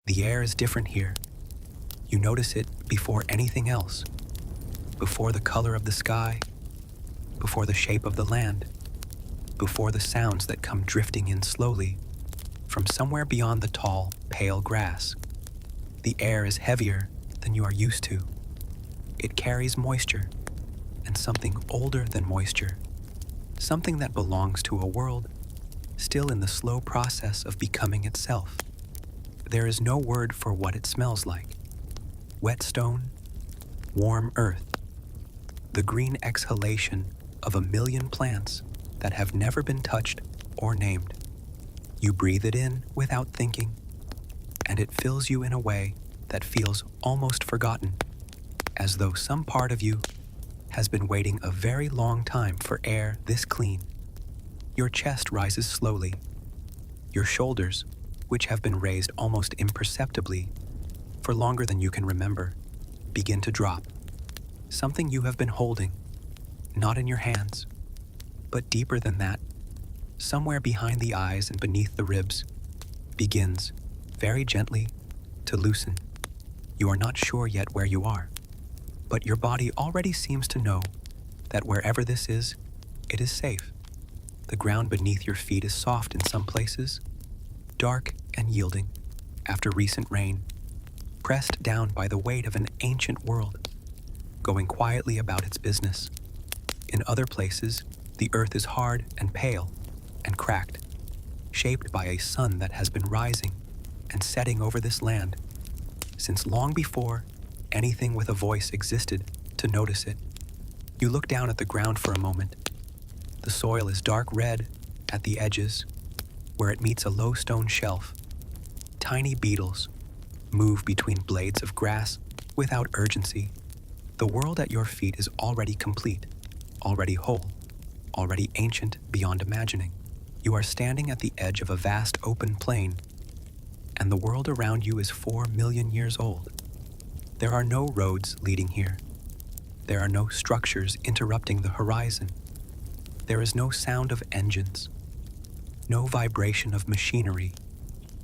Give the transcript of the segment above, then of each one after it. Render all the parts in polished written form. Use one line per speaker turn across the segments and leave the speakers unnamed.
The air is different here. You notice it before anything else, before the color of the sky, before the shape of the land, before the sounds that come drifting in slowly from somewhere beyond the tall, pale grass. The air is heavier than you are used to. It carries moisture, and something older than moisture, something that belongs to a world still in the slow process of becoming itself. There is no word for what it smells like. Wet stone, warm earth, the green exhalation of a million plants that have never been touched or named. You breathe it in without thinking, and it fills you in a way that feels almost forgotten, as though some part of you has been waiting a very long time for air this clean. Your chest rises slowly. Your shoulders, which have been raised almost imperceptibly for longer than you can remember, begin to drop. Something you have been holding, not in your hands, but deeper than that, somewhere behind the eyes and beneath the ribs, begins, very gently, to loosen. You are not sure yet where you are, but your body already seems to know that wherever this is, it is safe. The ground beneath your feet is soft in some places, dark and yielding after recent rain, pressed down by the weight of an ancient world, going quietly about its business. In other places, the earth is hard and pale and cracked, shaped by a sun that has been rising and setting over this land since long before anything with a voice existed to notice it. You look down at the ground for a moment. The soil is dark red at the edges, where it meets a low stone shelf. Tiny beetles move between blades of grass without urgency. The world at your feet is already complete, already whole, already ancient beyond imagining. You are standing at the edge of a vast open plain, and the world around you is 4 million years old. There are no roads leading here. There are no structures interrupting the horizon. There is no sound of engines, no vibration of machinery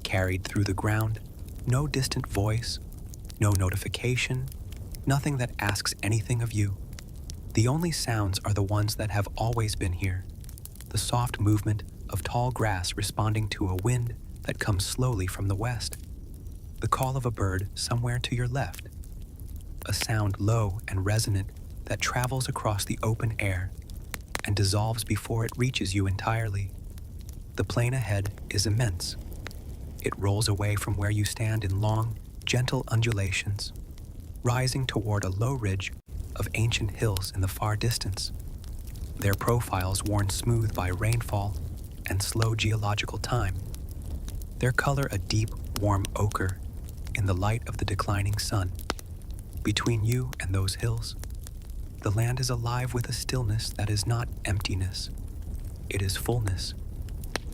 carried through the ground, no distant voice, no notification, nothing that asks anything of you. The only sounds are the ones that have always been here, the soft movement of tall grass responding to a wind that comes slowly from the west, the call of a bird somewhere to your left, a sound low and resonant that travels across the open air and dissolves before it reaches you entirely. The plain ahead is immense. It rolls away from where you stand in long, gentle undulations, rising toward a low ridge of ancient hills in the far distance, their profiles worn smooth by rainfall and slow geological time, their color a deep, warm ochre in the light of the declining sun. Between you and those hills, the land is alive with a stillness that is not emptiness. It is fullness,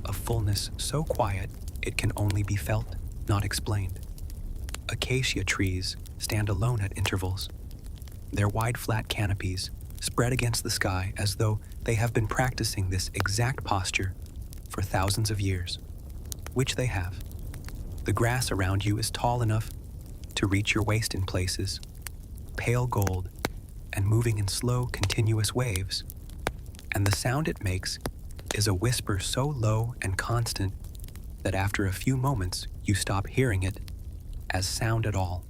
a fullness so quiet it can only be felt, not explained. Acacia trees stand alone at intervals, their wide flat canopies spread against the sky as though they have been practicing this exact posture for thousands of years, which they have. The grass around you is tall enough to reach your waist in places, pale gold and moving in slow, continuous waves, and the sound it makes is a whisper so low and constant that after a few moments you stop hearing it as sound at all.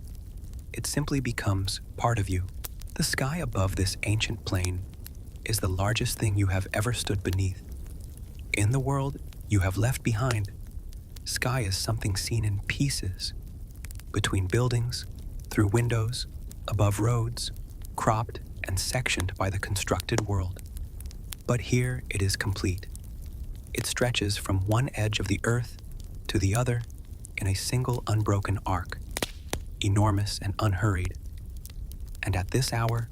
It simply becomes part of you. The sky above this ancient plain is the largest thing you have ever stood beneath. In the world you have left behind, sky is something seen in pieces, between buildings, through windows, above roads, cropped and sectioned by the constructed world. But here it is complete. It stretches from one edge of the earth to the other in a single unbroken arc, enormous and unhurried. And at this hour,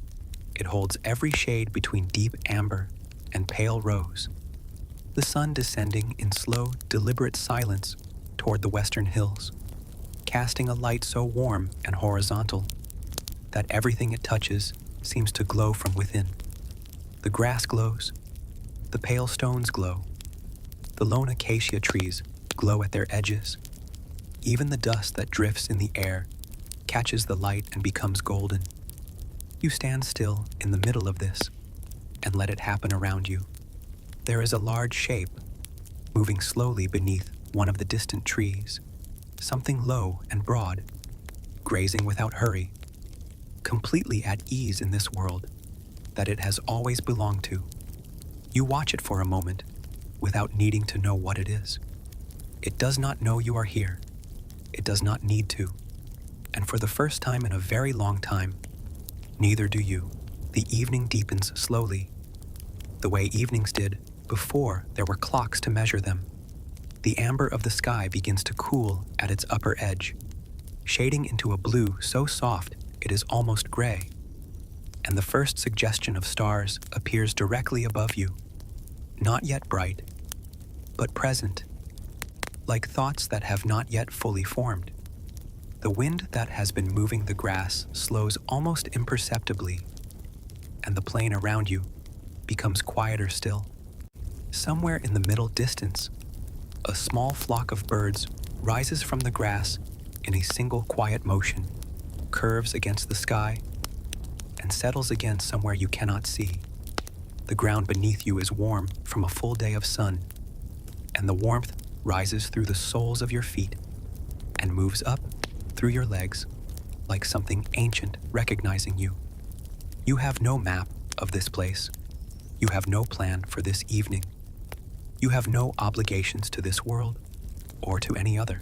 it holds every shade between deep amber and pale rose. The sun descending in slow, deliberate silence toward the western hills, casting a light so warm and horizontal that everything it touches seems to glow from within. The grass glows, the pale stones glow, the lone acacia trees glow at their edges. Even the dust that drifts in the air catches the light and becomes golden. You stand still in the middle of this and let it happen around you. There is a large shape moving slowly beneath one of the distant trees, something low and broad, grazing without hurry, completely at ease in this world that it has always belonged to. You watch it for a moment without needing to know what it is. It does not know you are here. It does not need to. And for the first time in a very long time, neither do you. The evening deepens slowly, the way evenings did before there were clocks to measure them. The amber of the sky begins to cool at its upper edge, shading into a blue so soft it is almost gray. And the first suggestion of stars appears directly above you, not yet bright, but present, like thoughts that have not yet fully formed. The wind that has been moving the grass slows almost imperceptibly, and the plain around you becomes quieter still. Somewhere in the middle distance, a small flock of birds rises from the grass in a single quiet motion, curves against the sky, and settles again somewhere you cannot see. The ground beneath you is warm from a full day of sun, and the warmth rises through the soles of your feet and moves up through your legs like something ancient recognizing you. You have no map of this place. You have no plan for this evening. You have no obligations to this world or to any other.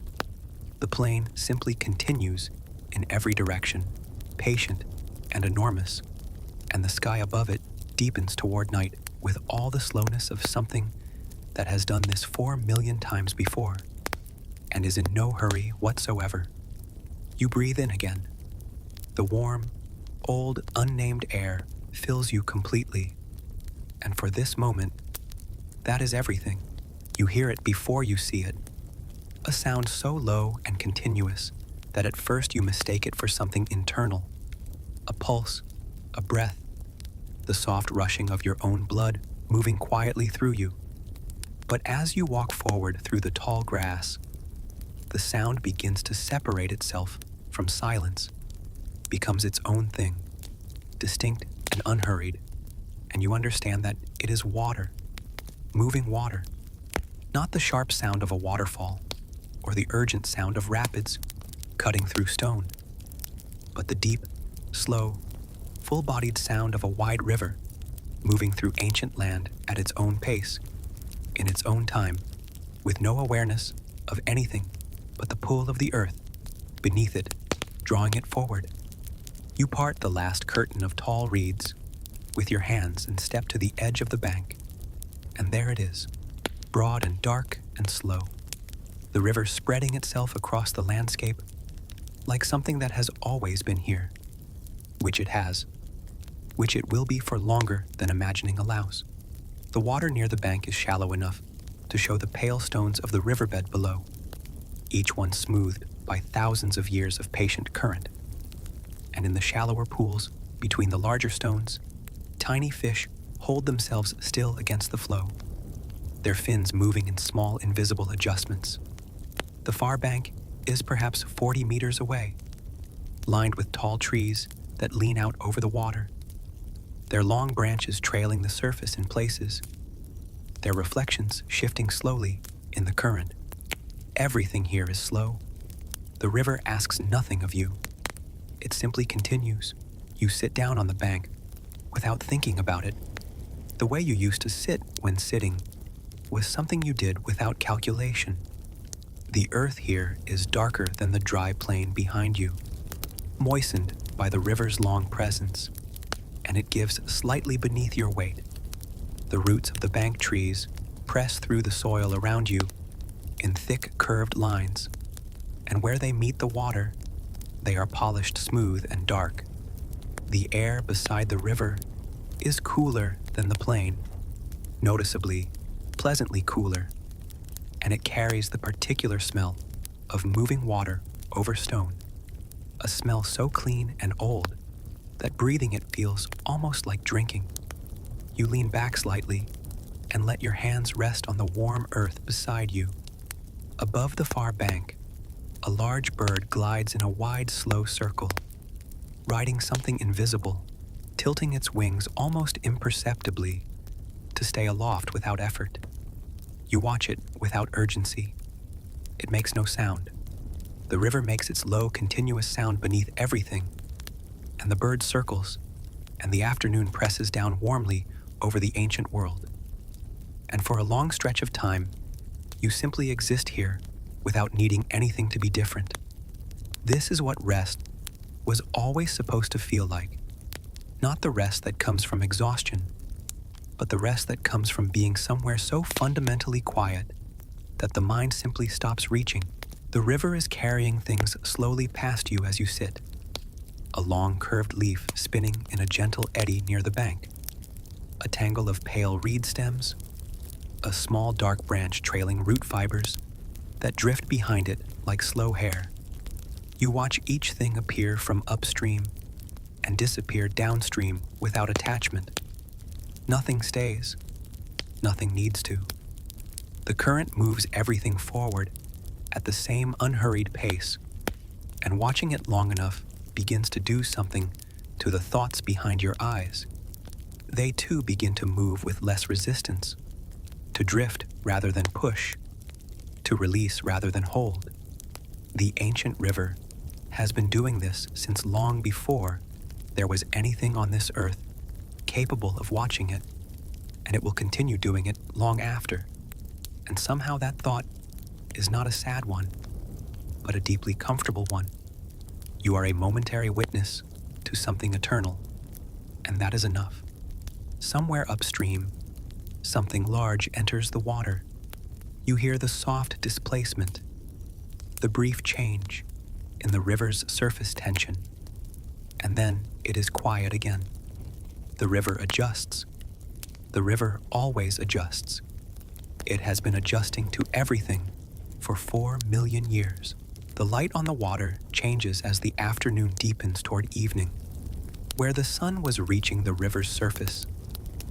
The plain simply continues in every direction, patient and enormous, and the sky above it deepens toward night with all the slowness of something that has done this 4 million times before and is in no hurry whatsoever. You breathe in again. The warm, old, unnamed air fills you completely, and for this moment, that is everything. You hear it before you see it, a sound so low and continuous that at first you mistake it for something internal, a pulse, a breath, the soft rushing of your own blood moving quietly through you. But as you walk forward through the tall grass, the sound begins to separate itself from silence, becomes its own thing, distinct and unhurried, and you understand that it is water, moving water, not the sharp sound of a waterfall or the urgent sound of rapids cutting through stone, but the deep, slow, full-bodied sound of a wide river moving through ancient land at its own pace, in its own time, with no awareness of anything but the pull of the earth beneath it, drawing it forward. You part the last curtain of tall reeds with your hands and step to the edge of the bank, and there it is, broad and dark and slow, the river spreading itself across the landscape like something that has always been here, which it has, which it will be for longer than imagining allows. The water near the bank is shallow enough to show the pale stones of the riverbed below, each one smoothed by thousands of years of patient current. And in the shallower pools between the larger stones, tiny fish hold themselves still against the flow, their fins moving in small invisible adjustments. The far bank is perhaps 40 meters away, lined with tall trees that lean out over the water, their long branches trailing the surface in places, their reflections shifting slowly in the current. Everything here is slow. The river asks nothing of you. It simply continues. You sit down on the bank without thinking about it. The way you used to sit when sitting was something you did without calculation. The earth here is darker than the dry plain behind you, moistened by the river's long presence, and it gives slightly beneath your weight. The roots of the bank trees press through the soil around you in thick curved lines, and where they meet the water, they are polished smooth and dark. The air beside the river is cooler than the plain, noticeably, pleasantly cooler, and it carries the particular smell of moving water over stone, a smell so clean and old that breathing it feels almost like drinking. You lean back slightly and let your hands rest on the warm earth beside you. Above the far bank, A large bird glides in a wide, slow circle, riding something invisible, tilting its wings almost imperceptibly to stay aloft without effort. You watch it without urgency. It makes no sound. The river makes its low, continuous sound beneath everything, and the bird circles, and the afternoon presses down warmly over the ancient world. And for a long stretch of time, you simply exist here without needing anything to be different. This is what rest was always supposed to feel like. Not the rest that comes from exhaustion, but the rest that comes from being somewhere so fundamentally quiet that the mind simply stops reaching. The river is carrying things slowly past you as you sit. A long curved leaf spinning in a gentle eddy near the bank. A tangle of pale reed stems. A small dark branch trailing root fibers that drift behind it like slow hair. You watch each thing appear from upstream and disappear downstream without attachment. Nothing stays. Nothing needs to. The current moves everything forward at the same unhurried pace, and watching it long enough begins to do something to the thoughts behind your eyes. They too begin to move with less resistance, to drift rather than push, to release rather than hold. The ancient river has been doing this since long before there was anything on this earth capable of watching it, and it will continue doing it long after. And somehow that thought is not a sad one, but a deeply comfortable one. You are a momentary witness to something eternal, and that is enough. Somewhere upstream, something large enters the water. You hear the soft displacement, the brief change in the river's surface tension, and then it is quiet again. The river adjusts. The river always adjusts. It has been adjusting to everything for 4 million years. The light on the water changes as the afternoon deepens toward evening. Where the sun was reaching the river's surface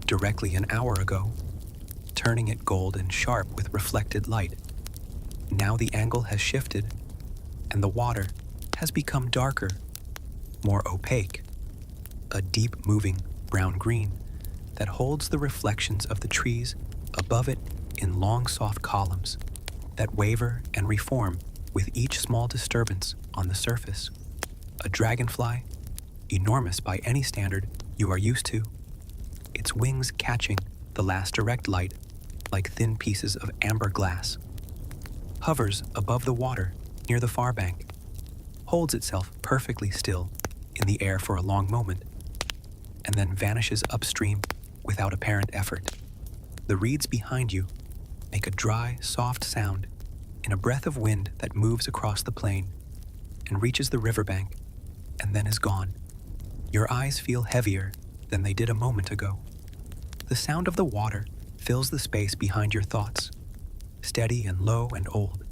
directly an hour ago, turning it gold and sharp with reflected light, now the angle has shifted, and the water has become darker, more opaque, a deep moving brown-green that holds the reflections of the trees above it in long soft columns that waver and reform with each small disturbance on the surface. A dragonfly, enormous by any standard you are used to, its wings catching the last direct light like thin pieces of amber glass, hovers above the water near the far bank, holds itself perfectly still in the air for a long moment, and then vanishes upstream without apparent effort. The reeds behind you make a dry, soft sound in a breath of wind that moves across the plain and reaches the riverbank and then is gone. Your eyes feel heavier than they did a moment ago. The sound of the water fills the space behind your thoughts, steady and low and old,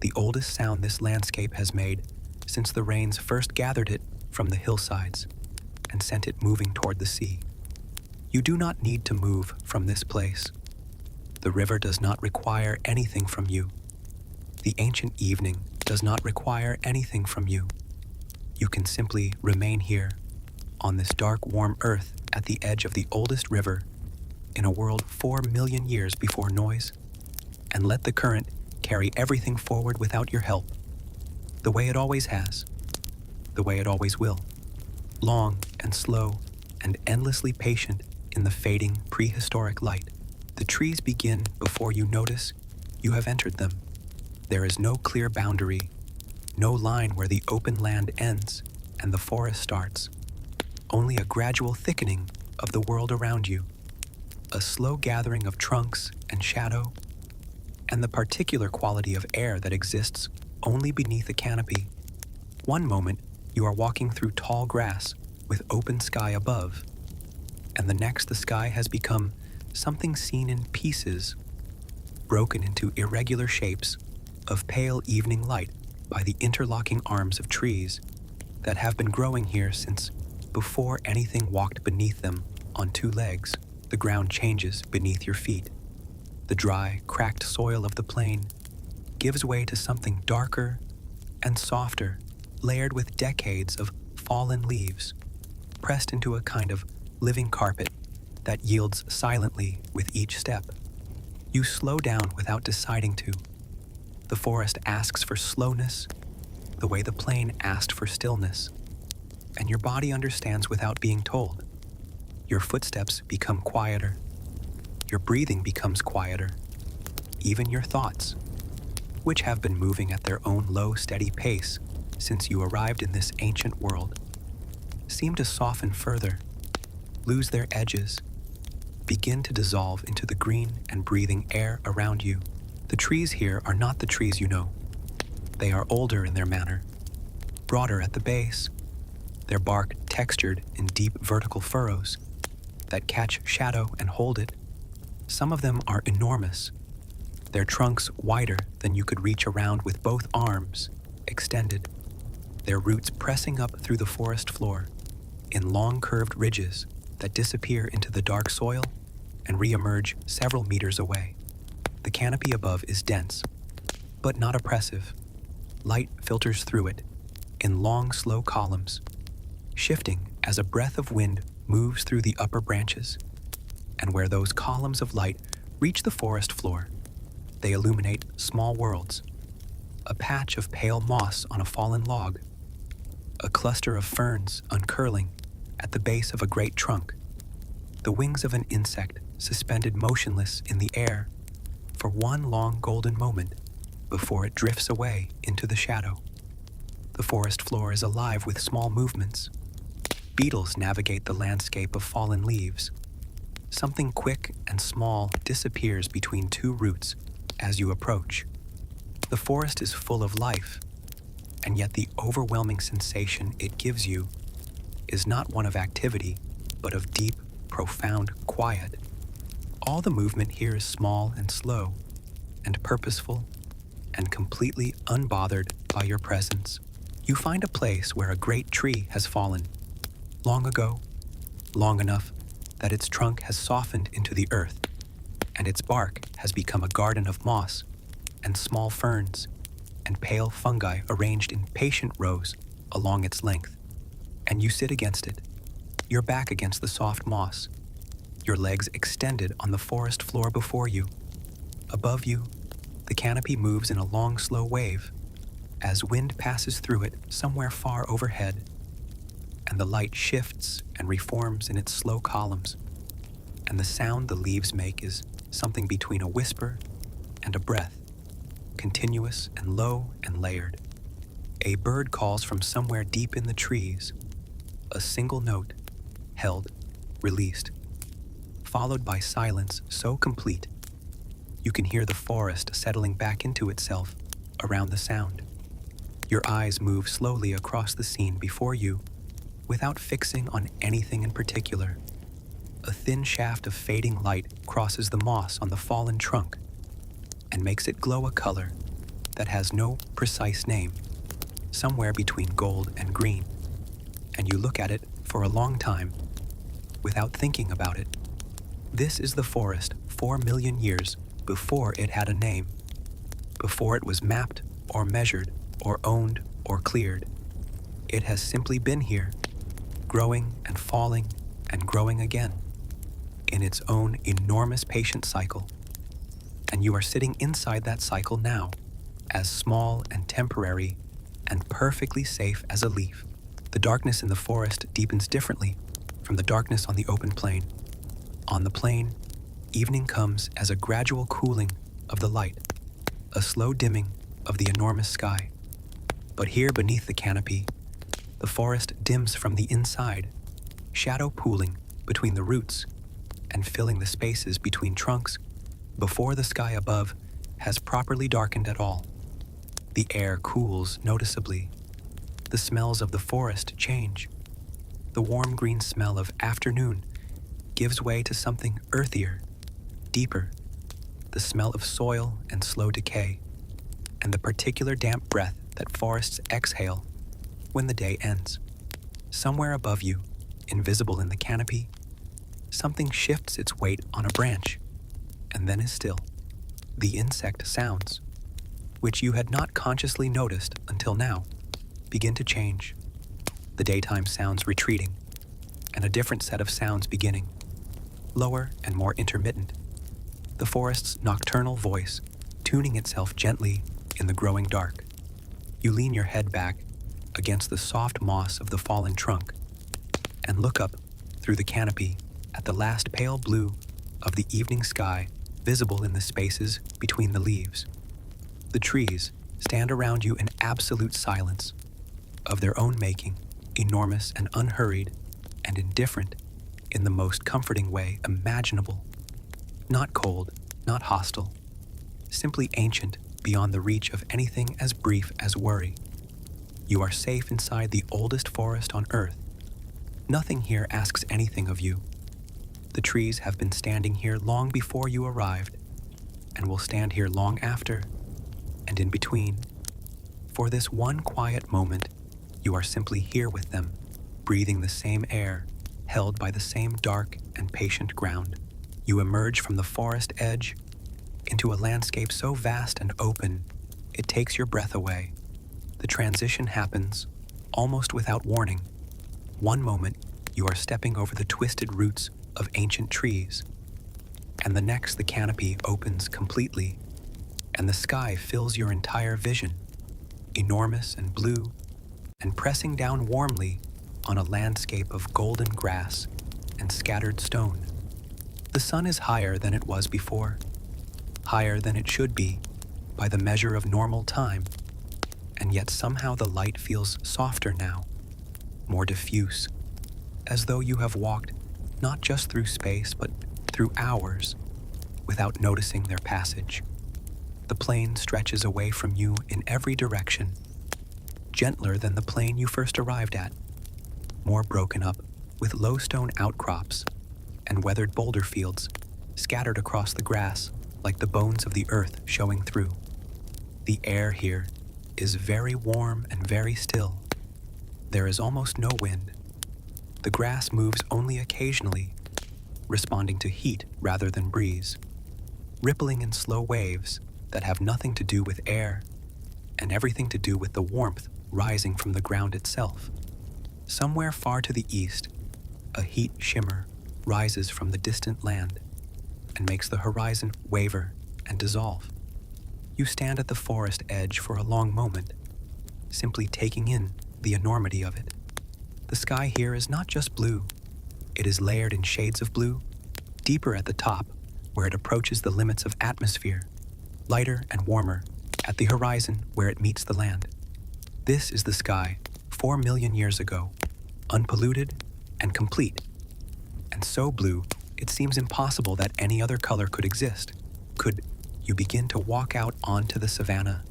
the oldest sound this landscape has made since the rains first gathered it from the hillsides and sent it moving toward the sea. You do not need to move from this place. The river does not require anything from you. The ancient evening does not require anything from you. You can simply remain here, on this dark, warm earth at the edge of the oldest river, in a world 4 million years before noise, and let the current carry everything forward without your help, the way it always has, the way it always will, long and slow and endlessly patient in the fading prehistoric light. The trees begin before you notice you have entered them. There is no clear boundary, no line where the open land ends and the forest starts, only a gradual thickening of the world around you, a slow gathering of trunks and shadow, and the particular quality of air that exists only beneath a canopy. One moment, you are walking through tall grass with open sky above, and the next the sky has become something seen in pieces, broken into irregular shapes of pale evening light by the interlocking arms of trees that have been growing here since before anything walked beneath them on 2 legs. The ground changes beneath your feet. The dry, cracked soil of the plain gives way to something darker, and softer, layered with decades of fallen leaves, pressed into a kind of living carpet that yields silently with each step. You slow down without deciding to. The forest asks for slowness, the way the plane asked for stillness, and your body understands without being told. Your footsteps become quieter. Your breathing becomes quieter. Even your thoughts, which have been moving at their own low, steady pace since you arrived in this ancient world, seem to soften further, lose their edges, begin to dissolve into the green and breathing air around you. The trees here are not the trees you know. They are older in their manner, broader at the base, their bark textured in deep vertical furrows that catch shadow and hold it. Some of them are enormous, their trunks wider than you could reach around with both arms extended, their roots pressing up through the forest floor in long curved ridges that disappear into the dark soil and re-emerge several meters away. The canopy above is dense, but not oppressive. Light filters through it in long, slow columns, shifting as a breath of wind moves through the upper branches. And where those columns of light reach the forest floor, they illuminate small worlds. A patch of pale moss on a fallen log, a cluster of ferns uncurling at the base of a great trunk, the wings of an insect suspended motionless in the air for one long golden moment before it drifts away into the shadow. The forest floor is alive with small movements. Beetles navigate the landscape of fallen leaves. Something quick and small disappears between two roots as you approach. The forest is full of life, and yet the overwhelming sensation it gives you is not one of activity, but of deep, profound quiet. All the movement here is small and slow, and purposeful, and completely unbothered by your presence. You find a place where a great tree has fallen, long ago, long enough that its trunk has softened into the earth, and its bark has become a garden of moss and small ferns and pale fungi arranged in patient rows along its length. And you sit against it, your back against the soft moss, your legs extended on the forest floor before you. Above you, the canopy moves in a long, slow wave as wind passes through it somewhere far overhead, and the light shifts and reforms in its slow columns, and the sound the leaves make is something between a whisper and a breath, continuous and low and layered. A bird calls from somewhere deep in the trees, a single note, held, released, followed by silence so complete you can hear the forest settling back into itself around the sound. Your eyes move slowly across the scene before you without fixing on anything in particular. A thin shaft of fading light crosses the moss on the fallen trunk and makes it glow a color that has no precise name, somewhere between gold and green. And you look at it for a long time without thinking about it. This is the forest 4 million years before it had a name, before it was mapped or measured or owned or cleared. It has simply been here, growing and falling and growing again in its own enormous patient cycle. And you are sitting inside that cycle now, as small and temporary and perfectly safe as a leaf. The darkness in the forest deepens differently from the darkness on the open plain. On the plain, evening comes as a gradual cooling of the light, a slow dimming of the enormous sky. But here beneath the canopy, the forest dims from the inside, shadow pooling between the roots and filling the spaces between trunks before the sky above has properly darkened at all. The air cools noticeably. The smells of the forest change. The warm green smell of afternoon gives way to something earthier, deeper, the smell of soil and slow decay, and the particular damp breath that forests exhale when the day ends. Somewhere above you, invisible in the canopy, something shifts its weight on a branch and then is still. The insect sounds. which you had not consciously noticed until now, begin to change. The daytime sounds retreating, and a different set of sounds beginning, lower and more intermittent. The forest's nocturnal voice tuning itself gently in the growing dark. You lean your head back against the soft moss of the fallen trunk and look up through the canopy at the last pale blue of the evening sky visible in the spaces between the leaves. The trees stand around you in absolute silence, of their own making, enormous and unhurried and indifferent in the most comforting way imaginable. Not cold, not hostile, simply ancient beyond the reach of anything as brief as worry. You are safe inside the oldest forest on earth. Nothing here asks anything of you. The trees have been standing here long before you arrived, and will stand here long after, and in between. For this one quiet moment, you are simply here with them, breathing the same air, held by the same dark and patient ground. You emerge from the forest edge into a landscape so vast and open, it takes your breath away. The transition happens almost without warning. One moment, you are stepping over the twisted roots of ancient trees, and the next the canopy opens completely, and the sky fills your entire vision, enormous and blue, and pressing down warmly on a landscape of golden grass and scattered stone. The sun is higher than it was before, higher than it should be by the measure of normal time, and yet somehow the light feels softer now, more diffuse, as though you have walked not just through space but through hours without noticing their passage. The plain stretches away from you in every direction, gentler than the plain you first arrived at, more broken up with low stone outcrops and weathered boulder fields scattered across the grass like the bones of the earth showing through. The air here is very warm and very still. There is almost no wind. The grass moves only occasionally, responding to heat rather than breeze, rippling in slow waves that have nothing to do with air and everything to do with the warmth rising from the ground itself. Somewhere far to the east, a heat shimmer rises from the distant land and makes the horizon waver and dissolve. You stand at the forest edge for a long moment, simply taking in the enormity of it. The sky here is not just blue, it is layered in shades of blue, deeper at the top where it approaches the limits of atmosphere, lighter and warmer at the horizon where it meets the land. This is the sky 4 million years ago, unpolluted and complete, and so blue it seems impossible that any other color could exist. You begin to walk out onto the savanna,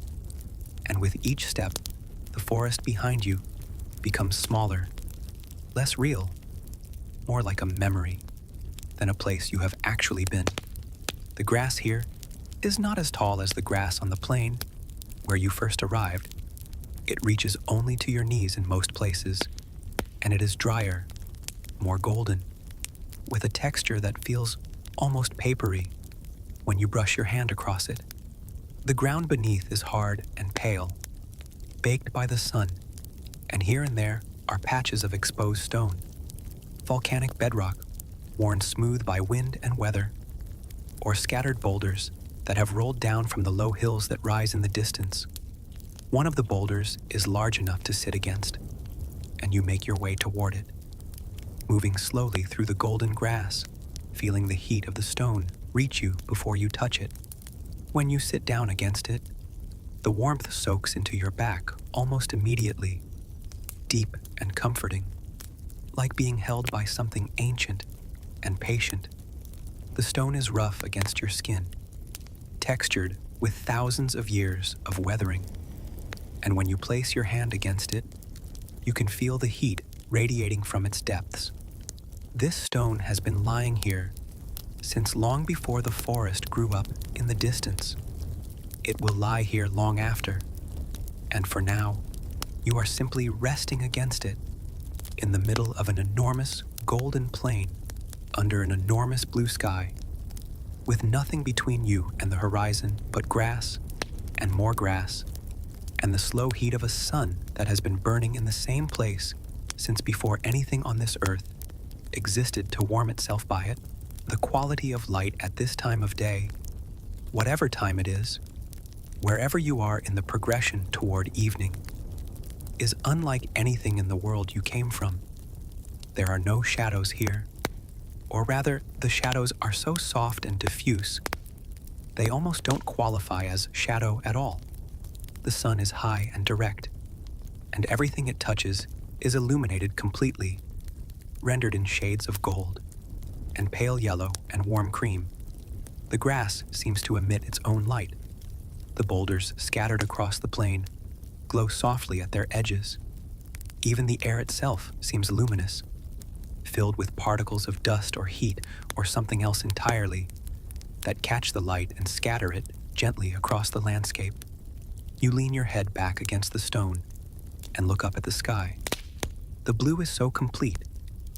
and with each step, the forest behind you becomes smaller, less real, more like a memory than a place you have actually been. The grass here is not as tall as the grass on the plain where you first arrived. It reaches only to your knees in most places, and it is drier, more golden, with a texture that feels almost papery when you brush your hand across it. The ground beneath is hard and pale, baked by the sun, and here and there are patches of exposed stone, volcanic bedrock worn smooth by wind and weather, or scattered boulders that have rolled down from the low hills that rise in the distance. One of the boulders is large enough to sit against, and you make your way toward it, moving slowly through the golden grass, feeling the heat of the stone reach you before you touch it. When you sit down against it, the warmth soaks into your back almost immediately, deep and comforting, like being held by something ancient and patient. The stone is rough against your skin, textured with thousands of years of weathering, and when you place your hand against it, you can feel the heat radiating from its depths. This stone has been lying here since long before the forest grew up in the distance. It will lie here long after, and for now, you are simply resting against it in the middle of an enormous golden plain under an enormous blue sky, with nothing between you and the horizon but grass and more grass, and the slow heat of a sun that has been burning in the same place since before anything on this earth existed to warm itself by it, the quality of light at this time of day, whatever time it is, wherever you are in the progression toward evening, is unlike anything in the world you came from. There are no shadows here, or rather, the shadows are so soft and diffuse, they almost don't qualify as shadow at all. The sun is high and direct, and everything it touches is illuminated completely, rendered in shades of gold, and pale yellow and warm cream. The grass seems to emit its own light. The boulders scattered across the plain glow softly at their edges. Even the air itself seems luminous, filled with particles of dust or heat or something else entirely that catch the light and scatter it gently across the landscape. You lean your head back against the stone and look up at the sky. The blue is so complete,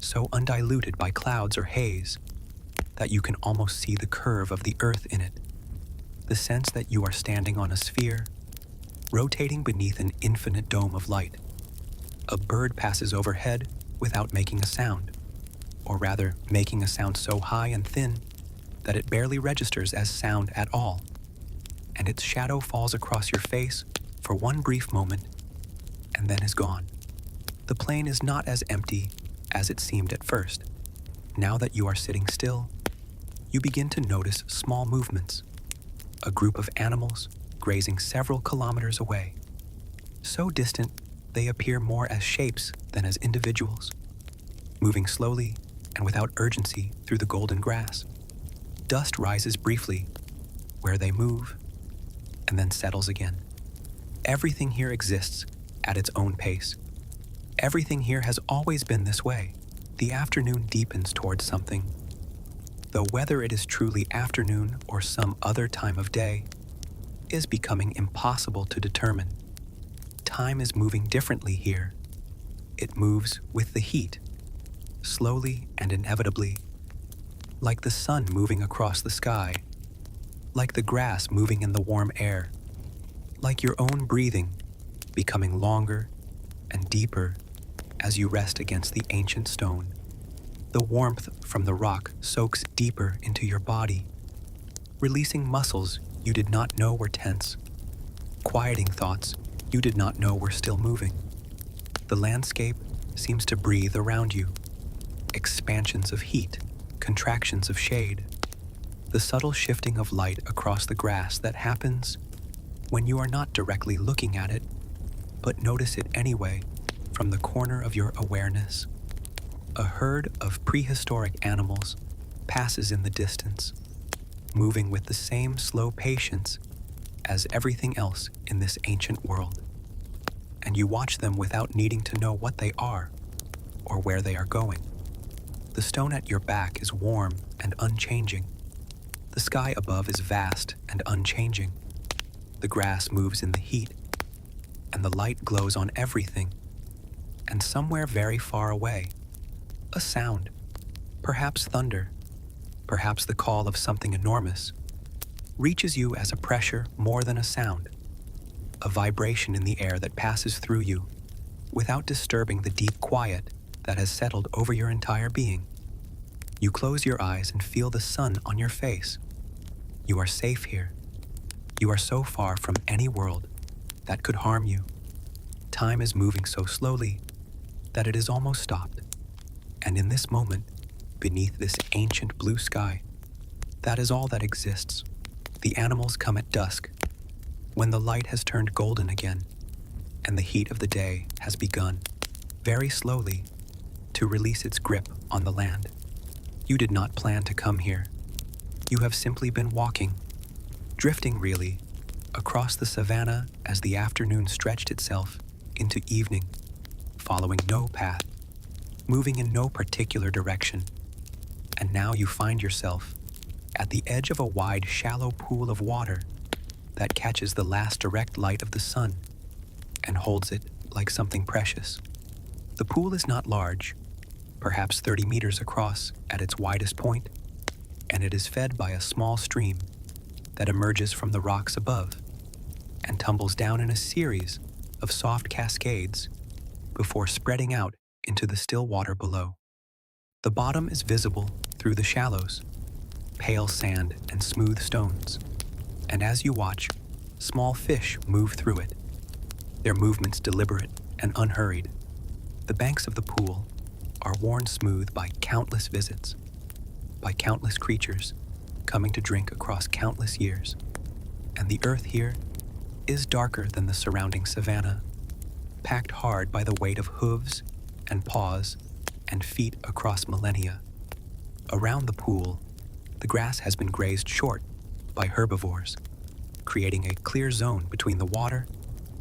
so undiluted by clouds or haze, that you can almost see the curve of the earth in it. The sense that you are standing on a sphere, rotating beneath an infinite dome of light. A bird passes overhead without making a sound, or rather making a sound so high and thin that it barely registers as sound at all, and its shadow falls across your face for one brief moment and then is gone. The plain is not as empty as it seemed at first. Now that you are sitting still, you begin to notice small movements, a group of animals grazing several kilometers away. So distant, they appear more as shapes than as individuals, moving slowly and without urgency through the golden grass. Dust rises briefly where they move and then settles again. Everything here exists at its own pace. Everything here has always been this way. The afternoon deepens towards something, though whether it is truly afternoon or some other time of day is becoming impossible to determine. Time is moving differently here. It moves with the heat, slowly and inevitably, like the sun moving across the sky, like the grass moving in the warm air, like your own breathing becoming longer and deeper as you rest against the ancient stone. The warmth from the rock soaks deeper into your body, releasing muscles you did not know were tense, quieting thoughts you did not know were still moving. The landscape seems to breathe around you, expansions of heat, contractions of shade, the subtle shifting of light across the grass that happens when you are not directly looking at it, but notice it anyway from the corner of your awareness. A herd of prehistoric animals passes in the distance, moving with the same slow patience as everything else in this ancient world. And you watch them without needing to know what they are or where they are going. The stone at your back is warm and unchanging. The sky above is vast and unchanging. The grass moves in the heat, and the light glows on everything. And somewhere very far away, a sound, perhaps thunder, perhaps the call of something enormous, reaches you as a pressure more than a sound, a vibration in the air that passes through you without disturbing the deep quiet that has settled over your entire being. You close your eyes and feel the sun on your face. You are safe here. You are so far from any world that could harm you. Time is moving so slowly that it is almost stopped. And in this moment, beneath this ancient blue sky, that is all that exists. The animals come at dusk, when the light has turned golden again, and the heat of the day has begun, very slowly, to release its grip on the land. You did not plan to come here. You have simply been walking, drifting really, across the savanna as the afternoon stretched itself into evening, following no path, moving in no particular direction. And now you find yourself at the edge of a wide, shallow pool of water that catches the last direct light of the sun and holds it like something precious. The pool is not large, perhaps 30 meters across at its widest point, and it is fed by a small stream that emerges from the rocks above. and tumbles down in a series of soft cascades before spreading out into the still water below. The bottom is visible through the shallows, pale sand and smooth stones, and as you watch, small fish move through it, their movements deliberate and unhurried. The banks of the pool are worn smooth by countless visits, by countless creatures coming to drink across countless years, and the earth here is darker than the surrounding savanna, packed hard by the weight of hooves and paws and feet across millennia. Around the pool, the grass has been grazed short by herbivores, creating a clear zone between the water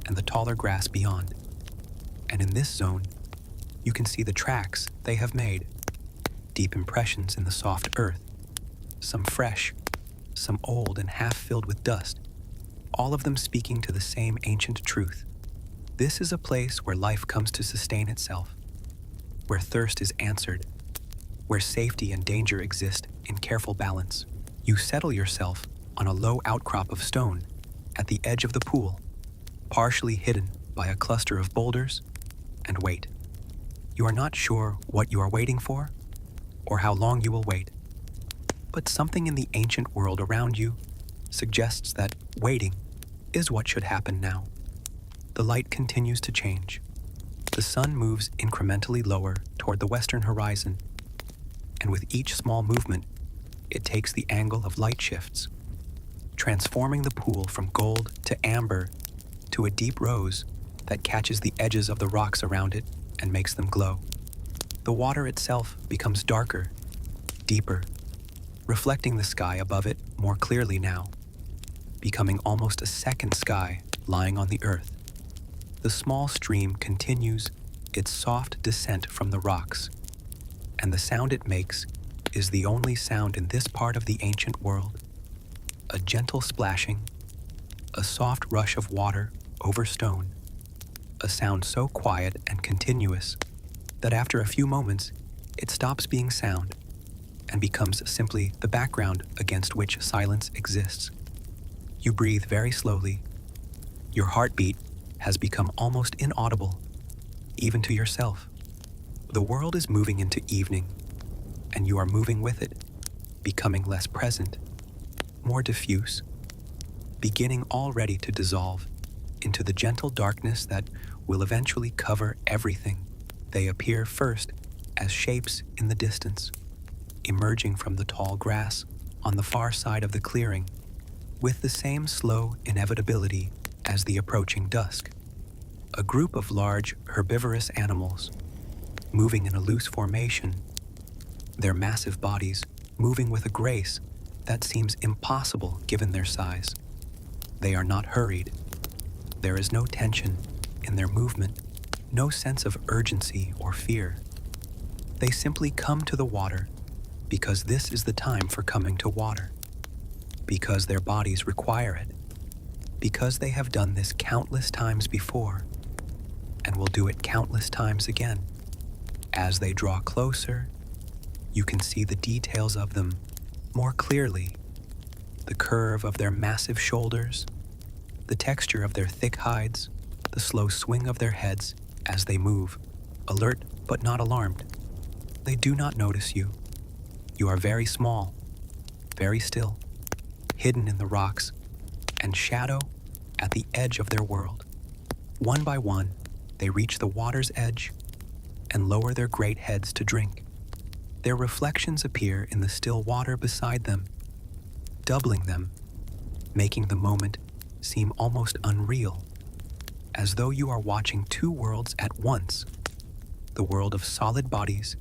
and the taller grass beyond. And in this zone, you can see the tracks they have made, deep impressions in the soft earth, some fresh, some old and half filled with dust, all of them speaking to the same ancient truth. This is a place where life comes to sustain itself, where thirst is answered, where safety and danger exist in careful balance. You settle yourself on a low outcrop of stone at the edge of the pool, partially hidden by a cluster of boulders, and wait. You are not sure what you are waiting for or how long you will wait, but something in the ancient world around you suggests that waiting is what should happen now. The light continues to change. The sun moves incrementally lower toward the western horizon, and with each small movement, it takes the angle of light shifts, transforming the pool from gold to amber to a deep rose that catches the edges of the rocks around it and makes them glow. The water itself becomes darker, deeper, reflecting the sky above it more clearly now, becoming almost a second sky lying on the earth. The small stream continues its soft descent from the rocks, and the sound it makes is the only sound in this part of the ancient world. A gentle splashing, a soft rush of water over stone, a sound so quiet and continuous that after a few moments, it stops being sound and becomes simply the background against which silence exists. You breathe very slowly. Your heartbeat has become almost inaudible, even to yourself. The world is moving into evening, and you are moving with it, becoming less present, more diffuse, beginning already to dissolve into the gentle darkness that will eventually cover everything. They appear first as shapes in the distance, emerging from the tall grass on the far side of the clearing, with the same slow inevitability as the approaching dusk. A group of large herbivorous animals, moving in a loose formation, their massive bodies moving with a grace that seems impossible given their size. They are not hurried. There is no tension in their movement, no sense of urgency or fear. They simply come to the water because this is the time for coming to water, because their bodies require it, because they have done this countless times before and will do it countless times again. As they draw closer, you can see the details of them more clearly, the curve of their massive shoulders, the texture of their thick hides, the slow swing of their heads as they move, alert but not alarmed. They do not notice you. You are very small, very still, hidden in the rocks, and shadow at the edge of their world. One by one, they reach the water's edge and lower their great heads to drink. Their reflections appear in the still water beside them, doubling them, making the moment seem almost unreal, as though you are watching two worlds at once, the world of solid bodies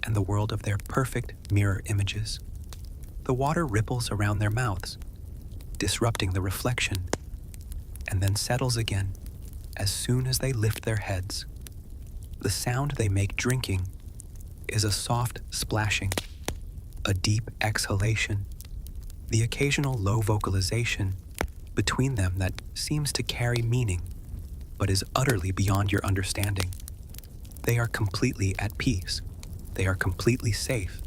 and the world of their perfect mirror images. The water ripples around their mouths, disrupting the reflection, and then settles again as soon as they lift their heads. The sound they make drinking is a soft splashing, a deep exhalation, the occasional low vocalization between them that seems to carry meaning, but is utterly beyond your understanding. They are completely at peace. They are completely safe.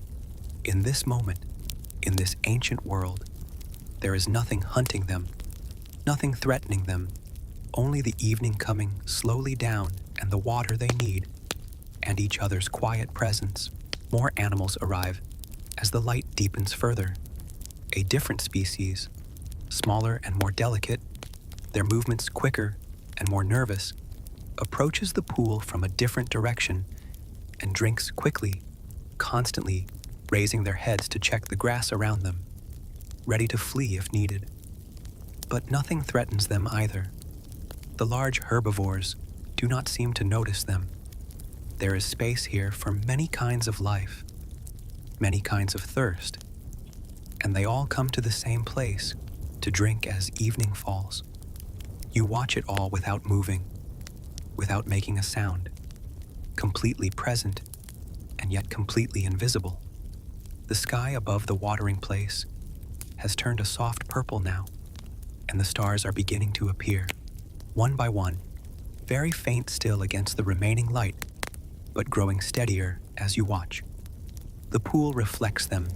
In this moment, in this ancient world, there is nothing hunting them, Nothing threatening them, only the evening coming slowly down and the water they need, and each other's quiet presence. More animals arrive as the light deepens further. A different species, smaller and more delicate, their movements quicker and more nervous, approaches the pool from a different direction and drinks quickly, constantly raising their heads to check the grass around them, ready to flee if needed. But nothing threatens them either. The large herbivores do not seem to notice them. There is space here for many kinds of life, many kinds of thirst, and they all come to the same place to drink as evening falls. You watch it all without moving, without making a sound, completely present and yet completely invisible. The sky above the watering place has turned a soft purple now, and the stars are beginning to appear, one by one, very faint still against the remaining light, but growing steadier as you watch. The pool reflects them,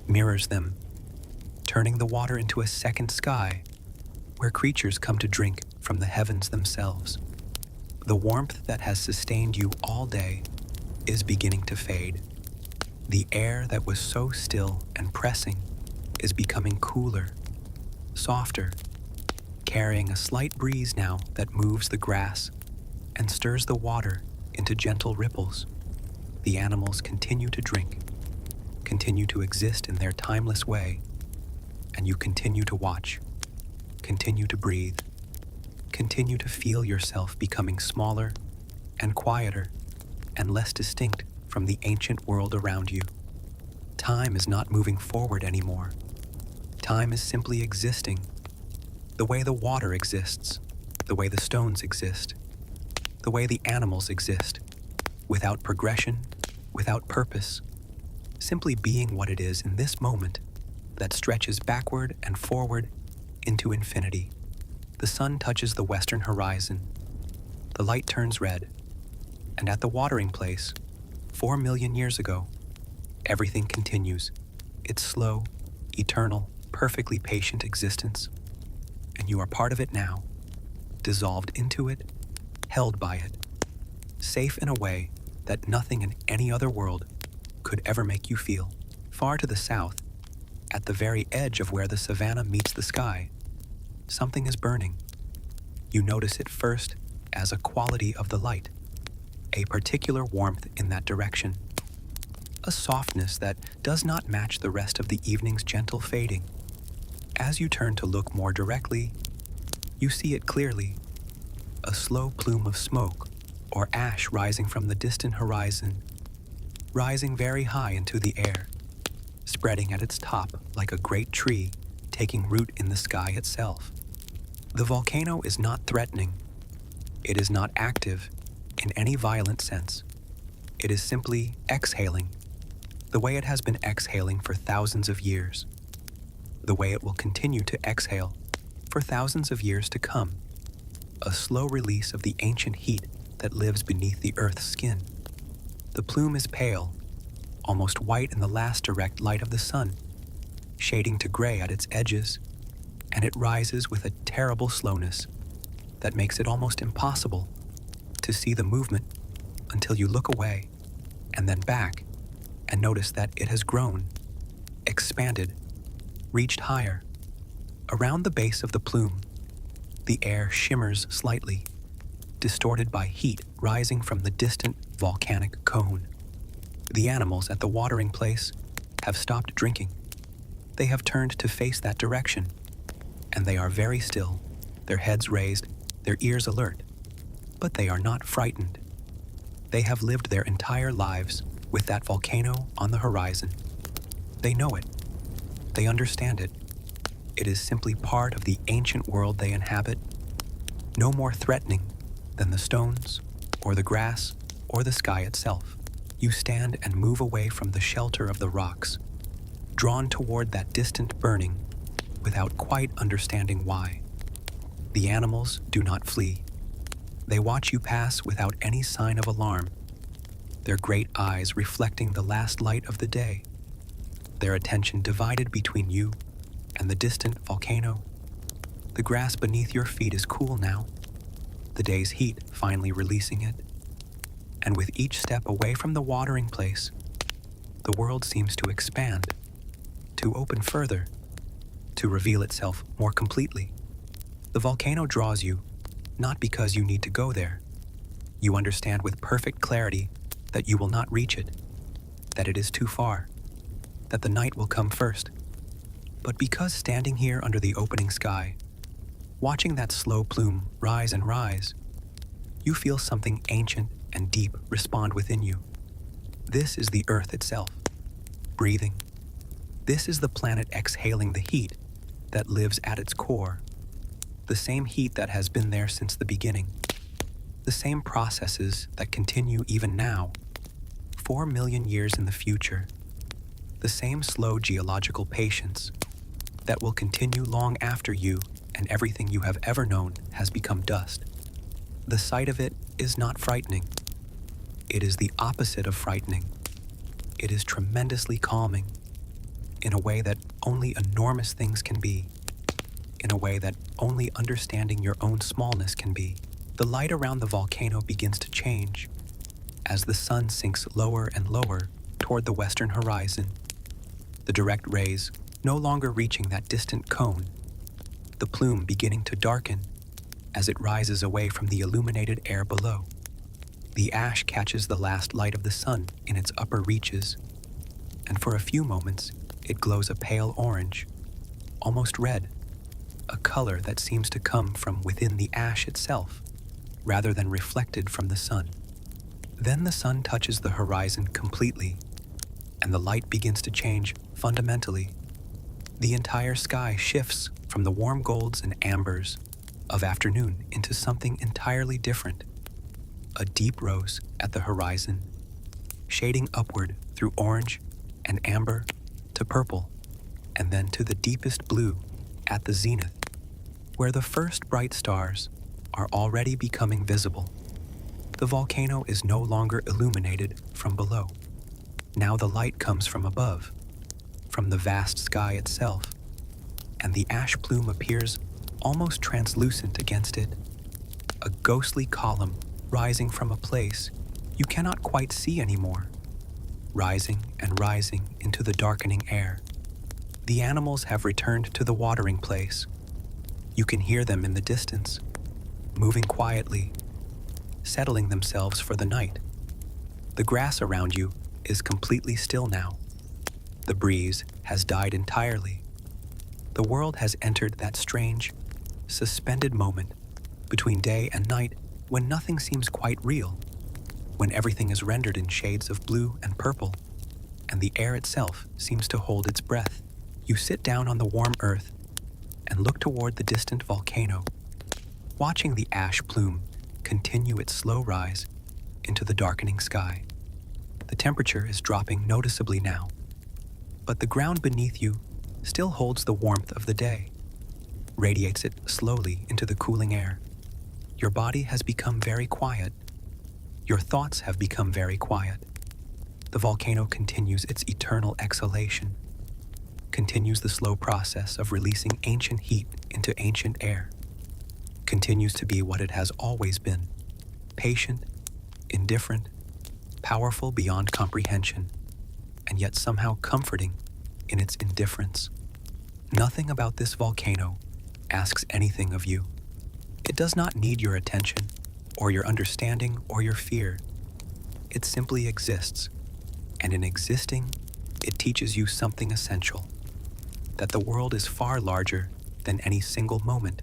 mirrors them, turning the water into a second sky where creatures come to drink from the heavens themselves. The warmth that has sustained you all day is beginning to fade. The air that was so still and pressing is becoming cooler, softer, carrying a slight breeze now that moves the grass and stirs the water into gentle ripples. The animals continue to drink, continue to exist in their timeless way, and you continue to watch, continue to breathe, continue to feel yourself becoming smaller and quieter and less distinct from the ancient world around you. Time is not moving forward anymore. Time is simply existing, the way the water exists, the way the stones exist, the way the animals exist, without progression, without purpose, simply being what it is in this moment that stretches backward and forward into infinity. The sun touches the western horizon. The light turns red, and at the watering place, 4 million years ago, everything continues, its slow, eternal, perfectly patient existence, and you are part of it now, dissolved into it, held by it, safe in a way that nothing in any other world could ever make you feel. Far to the south, at the very edge of where the savanna meets the sky, something is burning. You notice it first as a quality of the light, a particular warmth in that direction, a softness that does not match the rest of the evening's gentle fading. As you turn to look more directly, you see it clearly, a slow plume of smoke or ash rising from the distant horizon, rising very high into the air, spreading at its top like a great tree taking root in the sky itself. The volcano is not threatening. It is not active in any violent sense. It is simply exhaling, the way it has been exhaling for thousands of years, the way it will continue to exhale for thousands of years to come, a slow release of the ancient heat that lives beneath the Earth's skin. The plume is pale, almost white in the last direct light of the sun, shading to gray at its edges, and it rises with a terrible slowness that makes it almost impossible to see the movement until you look away and then back and notice that it has grown, expanded, reached higher. Around the base of the plume, the air shimmers slightly, distorted by heat rising from the distant volcanic cone. The animals at the watering place have stopped drinking. They have turned to face that direction, and they are very still, their heads raised, their ears alert. But they are not frightened. They have lived their entire lives with that volcano on the horizon. They know it. They understand it. It is simply part of the ancient world they inhabit, no more threatening than the stones, or the grass, or the sky itself. You stand and move away from the shelter of the rocks, drawn toward that distant burning without quite understanding why. The animals do not flee. They watch you pass without any sign of alarm, their great eyes reflecting the last light of the day, their attention divided between you and the distant volcano. The grass beneath your feet is cool now, the day's heat finally releasing it. And with each step away from the watering place, the world seems to expand, to open further, to reveal itself more completely. The volcano draws you, not because you need to go there. You understand with perfect clarity that you will not reach it, that it is too far, that the night will come first. But because standing here under the opening sky, watching that slow plume rise and rise, you feel something ancient and deep respond within you. This is the earth itself, breathing. This is the planet exhaling the heat that lives at its core, the same heat that has been there since the beginning, the same processes that continue even now, 4 million years in the future, the same slow geological patience that will continue long after you and everything you have ever known has become dust. The sight of it is not frightening. It is the opposite of frightening. It is tremendously calming, in a way that only enormous things can be, in a way that only understanding your own smallness can be. The light around the volcano begins to change as the sun sinks lower and lower toward the western horizon, the direct rays no longer reaching that distant cone, the plume beginning to darken as it rises away from the illuminated air below. The ash catches the last light of the sun in its upper reaches, and for a few moments it glows a pale orange, almost red, a color that seems to come from within the ash itself, rather than reflected from the sun. Then the sun touches the horizon completely, and the light begins to change fundamentally. The entire sky shifts from the warm golds and ambers of afternoon into something entirely different. A deep rose at the horizon, shading upward through orange and amber to purple, and then to the deepest blue at the zenith, where the first bright stars are already becoming visible. The volcano is no longer illuminated from below. Now the light comes from above, from the vast sky itself, and the ash plume appears almost translucent against it, a ghostly column rising from a place you cannot quite see anymore, rising and rising into the darkening air. The animals have returned to the watering place. You can hear them in the distance, moving quietly, settling themselves for the night. The grass around you is completely still now. The breeze has died entirely. The world has entered that strange, suspended moment between day and night when nothing seems quite real, when everything is rendered in shades of blue and purple, and the air itself seems to hold its breath. You sit down on the warm earth and look toward the distant volcano, watching the ash plume continue its slow rise into the darkening sky. The temperature is dropping noticeably now, but the ground beneath you still holds the warmth of the day, radiates it slowly into the cooling air. Your body has become very quiet. Your thoughts have become very quiet. The volcano continues its eternal exhalation, continues the slow process of releasing ancient heat into ancient air, continues to be what it has always been, patient, indifferent, powerful beyond comprehension, and yet somehow comforting in its indifference. Nothing about this volcano asks anything of you. It does not need your attention, or your understanding, or your fear. It simply exists, and in existing, it teaches you something essential, that the world is far larger than any single moment,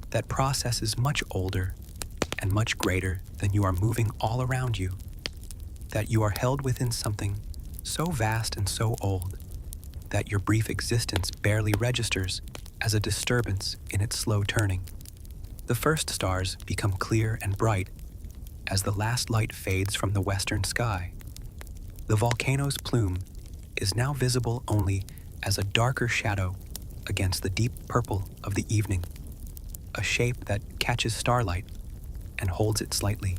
that process is much older and much greater than you are moving all around you, that you are held within something so vast and so old that your brief existence barely registers as a disturbance in its slow turning. The first stars become clear and bright as the last light fades from the western sky. The volcano's plume is now visible only as a darker shadow against the deep purple of the evening, a shape that catches starlight and holds it slightly.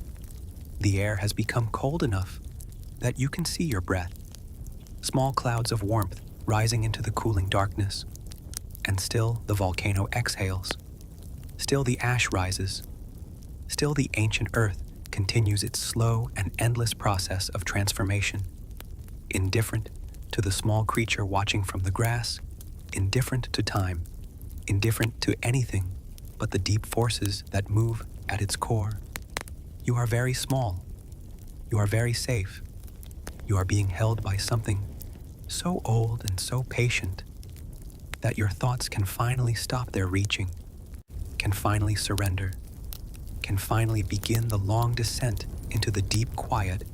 The air has become cold enough that you can see your breath, small clouds of warmth rising into the cooling darkness. And still the volcano exhales. Still the ash rises. Still the ancient earth continues its slow and endless process of transformation. Indifferent to the small creature watching from the grass, indifferent to time, indifferent to anything but the deep forces that move at its core. You are very small. You are very safe. You are being held by something so old and so patient that your thoughts can finally stop their reaching, can finally surrender, can finally begin the long descent into the deep quiet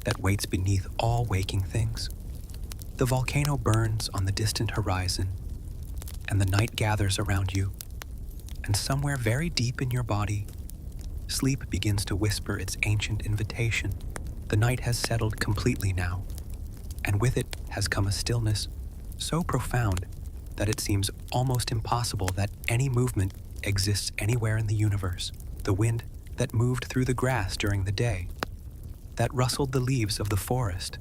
that waits beneath all waking things. The volcano burns on the distant horizon, and the night gathers around you, and somewhere very deep in your body, sleep begins to whisper its ancient invitation. The night has settled completely now, and with it has come a stillness so profound that it seems almost impossible that any movement exists anywhere in the universe. The wind that moved through the grass during the day, that rustled the leaves of the forest,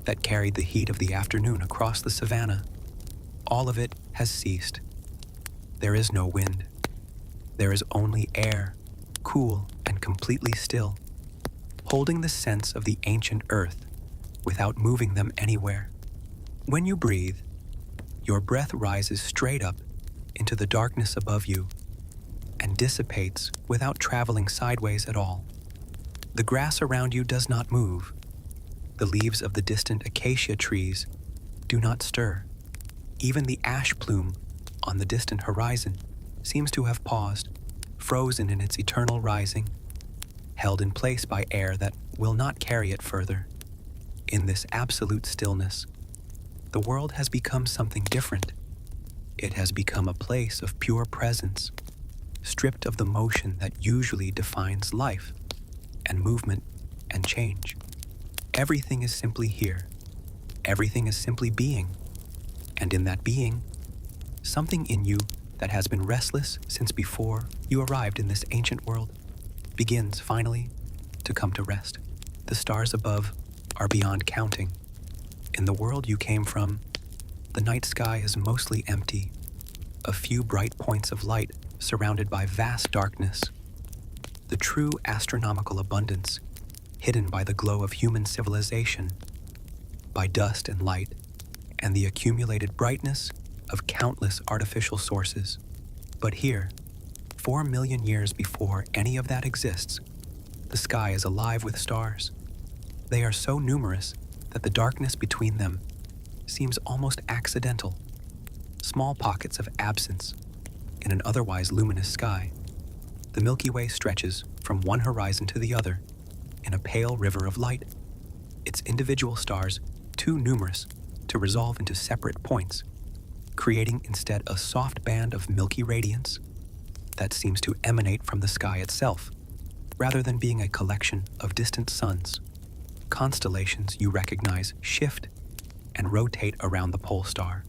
that carried the heat of the afternoon across the savanna, all of it has ceased. There is no wind. There is only air, cool and completely still, holding the sense of the ancient earth without moving them anywhere. When you breathe, your breath rises straight up into the darkness above you and dissipates without traveling sideways at all. The grass around you does not move. The leaves of the distant acacia trees do not stir. Even the ash plume on the distant horizon seems to have paused, frozen in its eternal rising, held in place by air that will not carry it further. In this absolute stillness, the world has become something different. It has become a place of pure presence, stripped of the motion that usually defines life and movement and change. Everything is simply here. Everything is simply being. And in that being, something in you that has been restless since before you arrived in this ancient world begins finally to come to rest. The stars above are beyond counting. In the world you came from, the night sky is mostly empty, a few bright points of light surrounded by vast darkness. The true astronomical abundance hidden by the glow of human civilization, by dust and light, and the accumulated brightness of countless artificial sources. But here, 4 million years before any of that exists, the sky is alive with stars. They are so numerous that the darkness between them seems almost accidental, small pockets of absence in an otherwise luminous sky. The Milky Way stretches from one horizon to the other in a pale river of light, its individual stars too numerous to resolve into separate points, creating instead a soft band of milky radiance that seems to emanate from the sky itself, rather than being a collection of distant suns. Constellations you recognize shift and rotate around the pole star,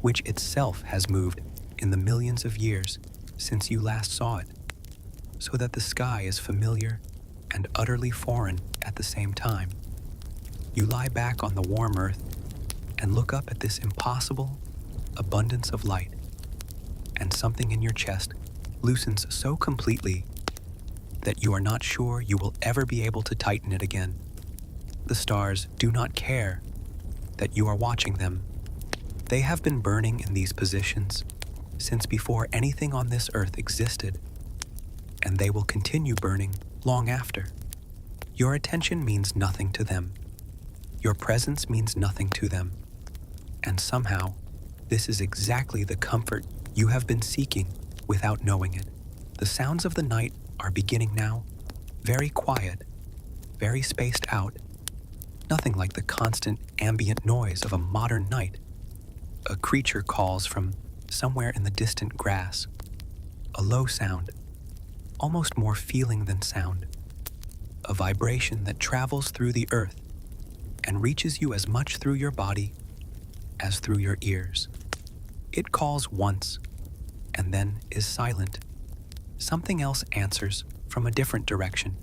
which itself has moved in the millions of years since you last saw it, so that the sky is familiar and utterly foreign at the same time. You lie back on the warm earth and look up at this impossible abundance of light, and something in your chest loosens so completely that you are not sure you will ever be able to tighten it again. The stars do not care that you are watching them. They have been burning in these positions since before anything on this earth existed, and they will continue burning long after. Your attention means nothing to them. Your presence means nothing to them. And somehow, this is exactly the comfort you have been seeking without knowing it. The sounds of the night are beginning now, very quiet, very spaced out, nothing like the constant ambient noise of a modern night. A creature calls from somewhere in the distant grass, a low sound, almost more feeling than sound, a vibration that travels through the earth and reaches you as much through your body as through your ears. It calls once and then is silent. Something else answers from a different direction,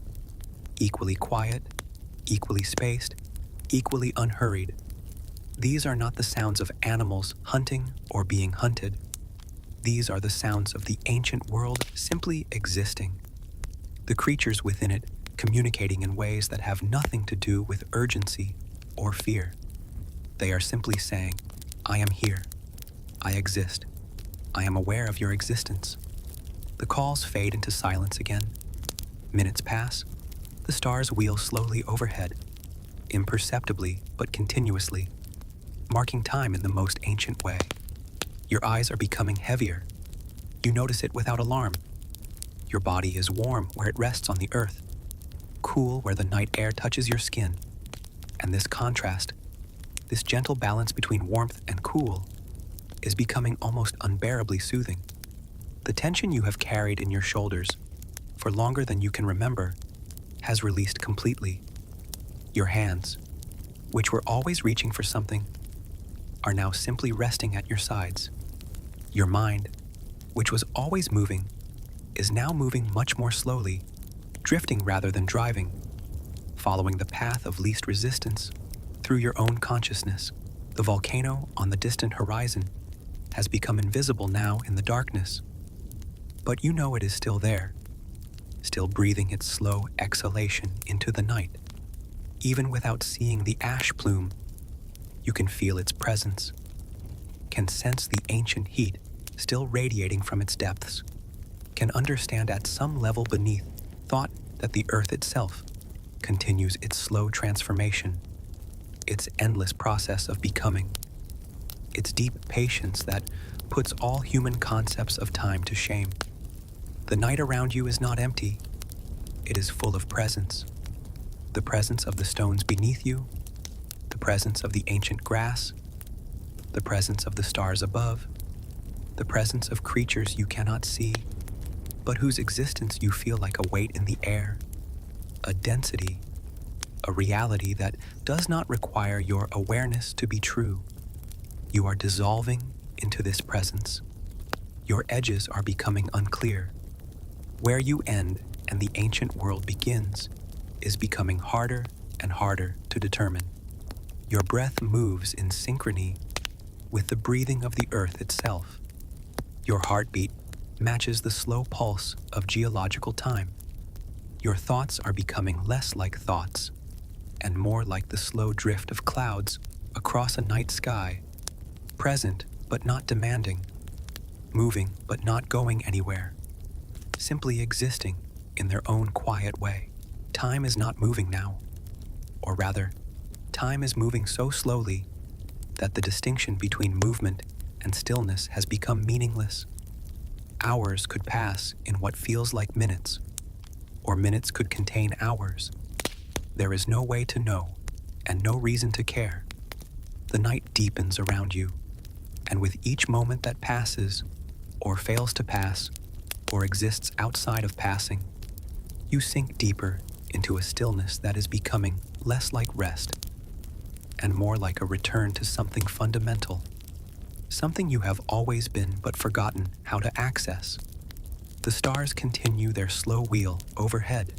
equally quiet, equally spaced, equally unhurried. These are not the sounds of animals hunting or being hunted. These are the sounds of the ancient world simply existing. The creatures within it communicating in ways that have nothing to do with urgency or fear. They are simply saying, I am here. I exist. I am aware of your existence. The calls fade into silence again. Minutes pass. The stars wheel slowly overhead, imperceptibly but continuously, marking time in the most ancient way. Your eyes are becoming heavier. You notice it without alarm. Your body is warm where it rests on the earth, cool where the night air touches your skin. And this contrast, this gentle balance between warmth and cool, is becoming almost unbearably soothing. The tension you have carried in your shoulders for longer than you can remember has released completely. Your hands, which were always reaching for something, are now simply resting at your sides. Your mind, which was always moving, is now moving much more slowly, drifting rather than driving, following the path of least resistance through your own consciousness. The volcano on the distant horizon has become invisible now in the darkness, but you know it is still there, still breathing its slow exhalation into the night. Even without seeing the ash plume, you can feel its presence, can sense the ancient heat still radiating from its depths, can understand at some level beneath thought that the earth itself continues its slow transformation, its endless process of becoming, its deep patience that puts all human concepts of time to shame. The night around you is not empty, it is full of presence. The presence of the stones beneath you, the presence of the ancient grass, the presence of the stars above, the presence of creatures you cannot see, but whose existence you feel like a weight in the air, a density, a reality that does not require your awareness to be true. You are dissolving into this presence. Your edges are becoming unclear. Where you end and the ancient world begins is becoming harder and harder to determine. Your breath moves in synchrony with the breathing of the earth itself. Your heartbeat matches the slow pulse of geological time. Your thoughts are becoming less like thoughts and more like the slow drift of clouds across a night sky, present but not demanding, moving but not going anywhere, simply existing in their own quiet way. Time is not moving now, or rather, time is moving so slowly that the distinction between movement and stillness has become meaningless. Hours could pass in what feels like minutes, or minutes could contain hours. There is no way to know, and no reason to care. The night deepens around you, and with each moment that passes, or fails to pass, or exists outside of passing, you sink deeper into a stillness that is becoming less like rest, and more like a return to something fundamental, something you have always been but forgotten how to access. The stars continue their slow wheel overhead.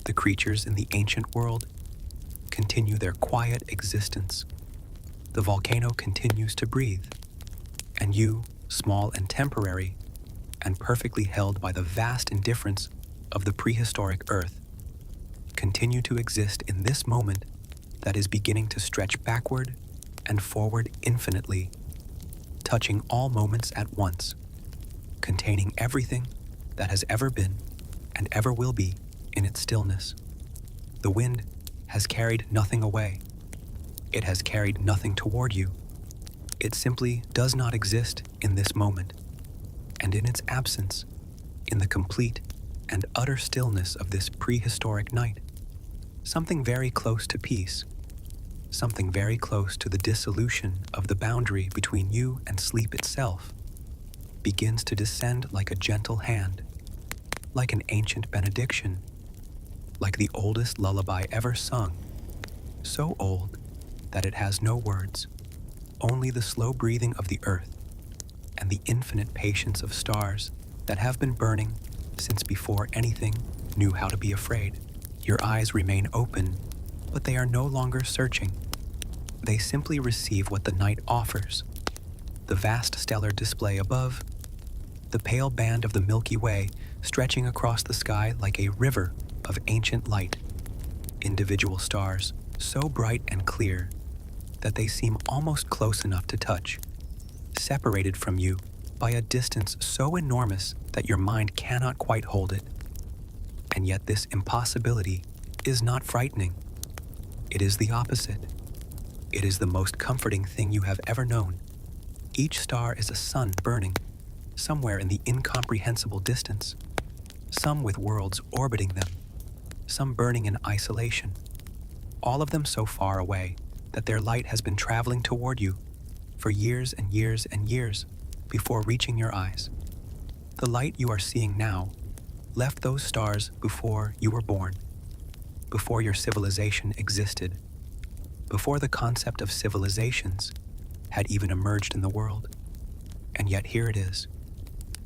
The creatures in the ancient world continue their quiet existence. The volcano continues to breathe, and you, small and temporary, and perfectly held by the vast indifference of the prehistoric earth, continue to exist in this moment that is beginning to stretch backward and forward infinitely, touching all moments at once, containing everything that has ever been and ever will be in its stillness. The wind has carried nothing away. It has carried nothing toward you. It simply does not exist in this moment. And in its absence, in the complete and utter stillness of this prehistoric night, something very close to peace, something very close to the dissolution of the boundary between you and sleep itself, begins to descend like a gentle hand, like an ancient benediction, like the oldest lullaby ever sung, so old that it has no words, only the slow breathing of the earth and the infinite patience of stars that have been burning since before anything knew how to be afraid. Your eyes remain open, but they are no longer searching. They simply receive what the night offers: the vast stellar display above, the pale band of the Milky Way stretching across the sky like a river of ancient light, individual stars so bright and clear that they seem almost close enough to touch, separated from you by a distance so enormous that your mind cannot quite hold it. And yet this impossibility is not frightening. It is the opposite. It is the most comforting thing you have ever known. Each star is a sun burning somewhere in the incomprehensible distance, some with worlds orbiting them, some burning in isolation, all of them so far away that their light has been traveling toward you for years and years and years before reaching your eyes. The light you are seeing now left those stars before you were born, before your civilization existed, before the concept of civilizations had even emerged in the world. And yet here it is,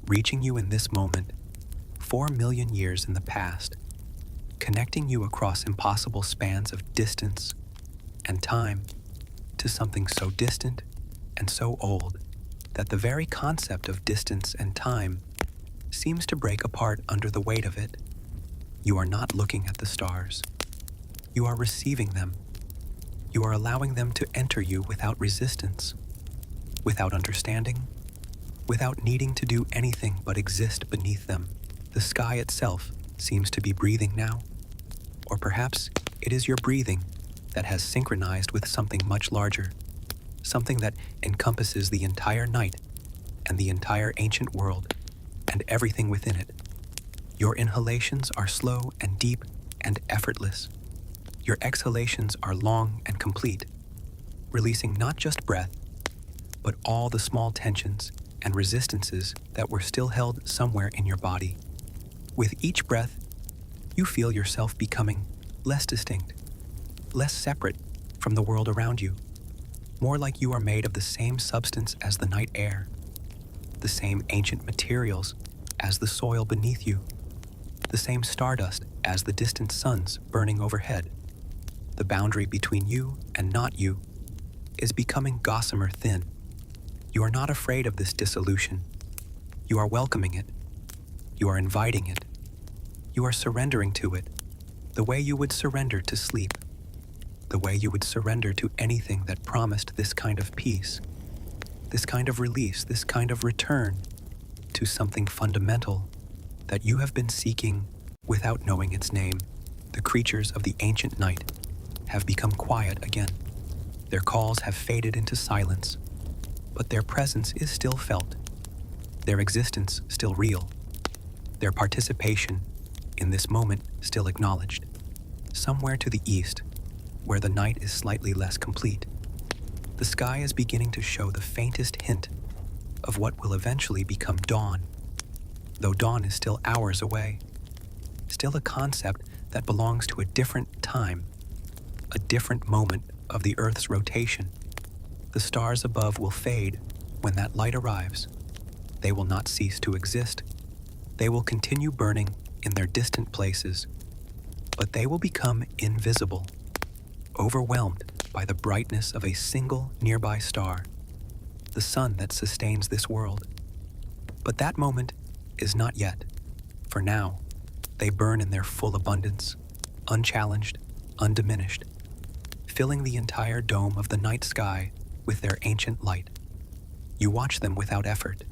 reaching you in this moment, 4 million years in the past, connecting you across impossible spans of distance and time to something so distant and so old that the very concept of distance and time seems to break apart under the weight of it. You are not looking at the stars. You are receiving them. You are allowing them to enter you without resistance, without understanding, without needing to do anything but exist beneath them. The sky itself seems to be breathing now, or perhaps it is your breathing that has synchronized with something much larger, something that encompasses the entire night and the entire ancient world and everything within it. Your inhalations are slow and deep and effortless. Your exhalations are long and complete, releasing not just breath, but all the small tensions and resistances that were still held somewhere in your body. With each breath, you feel yourself becoming less distinct, less separate from the world around you, more like you are made of the same substance as the night air, the same ancient materials as the soil beneath you, the same stardust as the distant suns burning overhead. The boundary between you and not you is becoming gossamer thin. You are not afraid of this dissolution. You are welcoming it. You are inviting it. You are surrendering to it the way you would surrender to sleep, the way you would surrender to anything that promised this kind of peace, this kind of release, this kind of return to something fundamental that you have been seeking without knowing its name. The creatures of the ancient night have become quiet again. Their calls have faded into silence, but their presence is still felt, their existence still real, their participation in this moment still acknowledged. Somewhere to the east, where the night is slightly less complete, the sky is beginning to show the faintest hint of what will eventually become dawn, though dawn is still hours away, still a concept that belongs to a different time, a different moment of the Earth's rotation. The stars above will fade when that light arrives. They will not cease to exist. They will continue burning in their distant places, but they will become invisible, overwhelmed by the brightness of a single nearby star, the sun that sustains this world. But that moment is not yet. For now, they burn in their full abundance, unchallenged, undiminished, filling the entire dome of the night sky with their ancient light. You watch them without effort.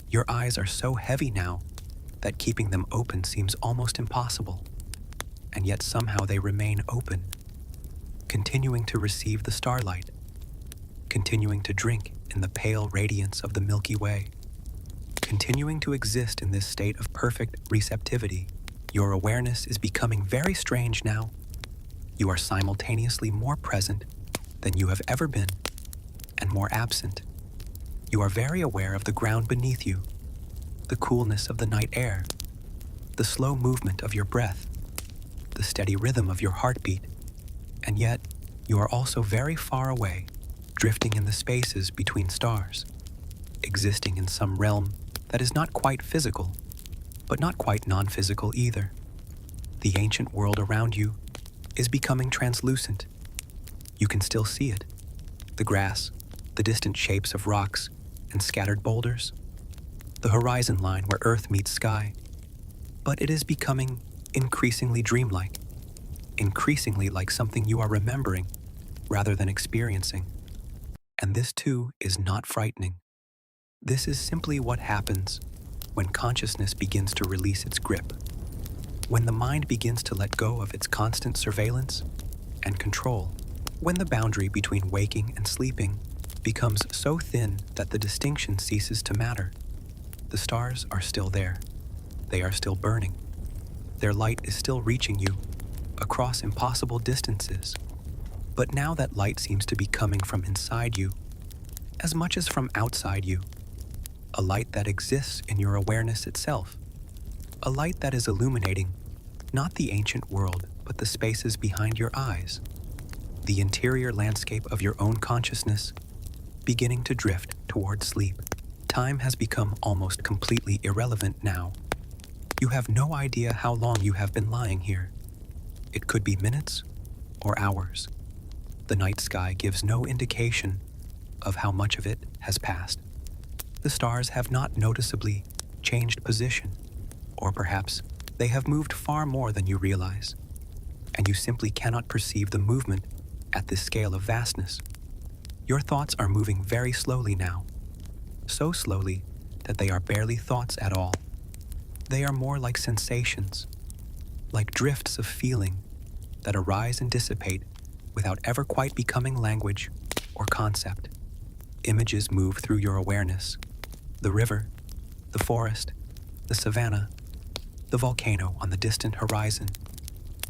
Your eyes are so heavy now that keeping them open seems almost impossible, and yet somehow they remain open, continuing to receive the starlight, continuing to drink in the pale radiance of the Milky Way, continuing to exist in this state of perfect receptivity. Your awareness is becoming very strange now. You are simultaneously more present than you have ever been, and more absent. You are very aware of the ground beneath you, the coolness of the night air, the slow movement of your breath, the steady rhythm of your heartbeat, and yet you are also very far away, drifting in the spaces between stars, existing in some realm that is not quite physical, but not quite non-physical either. The ancient world around you is becoming translucent. You can still see it, The grass, the distant shapes of rocks and scattered boulders, the horizon line where earth meets sky. But it is becoming increasingly dreamlike, increasingly like something you are remembering rather than experiencing. And this too is not frightening. This is simply what happens when consciousness begins to release its grip, when the mind begins to let go of its constant surveillance and control, when the boundary between waking and sleeping becomes so thin that the distinction ceases to matter. The stars are still there. They are still burning. Their light is still reaching you across impossible distances. But now that light seems to be coming from inside you, as much as from outside you, a light that exists in your awareness itself, a light that is illuminating not the ancient world, but the spaces behind your eyes, the interior landscape of your own consciousness, beginning to drift toward sleep. Time has become almost completely irrelevant now. You have no idea how long you have been lying here. It could be minutes or hours. The night sky gives no indication of how much of it has passed. The stars have not noticeably changed position, or perhaps they have moved far more than you realize, and you simply cannot perceive the movement at this scale of vastness. Your thoughts are moving very slowly now, so slowly that they are barely thoughts at all. They are more like sensations, like drifts of feeling that arise and dissipate without ever quite becoming language or concept. Images move through your awareness: the river, the forest, the savanna, the volcano on the distant horizon.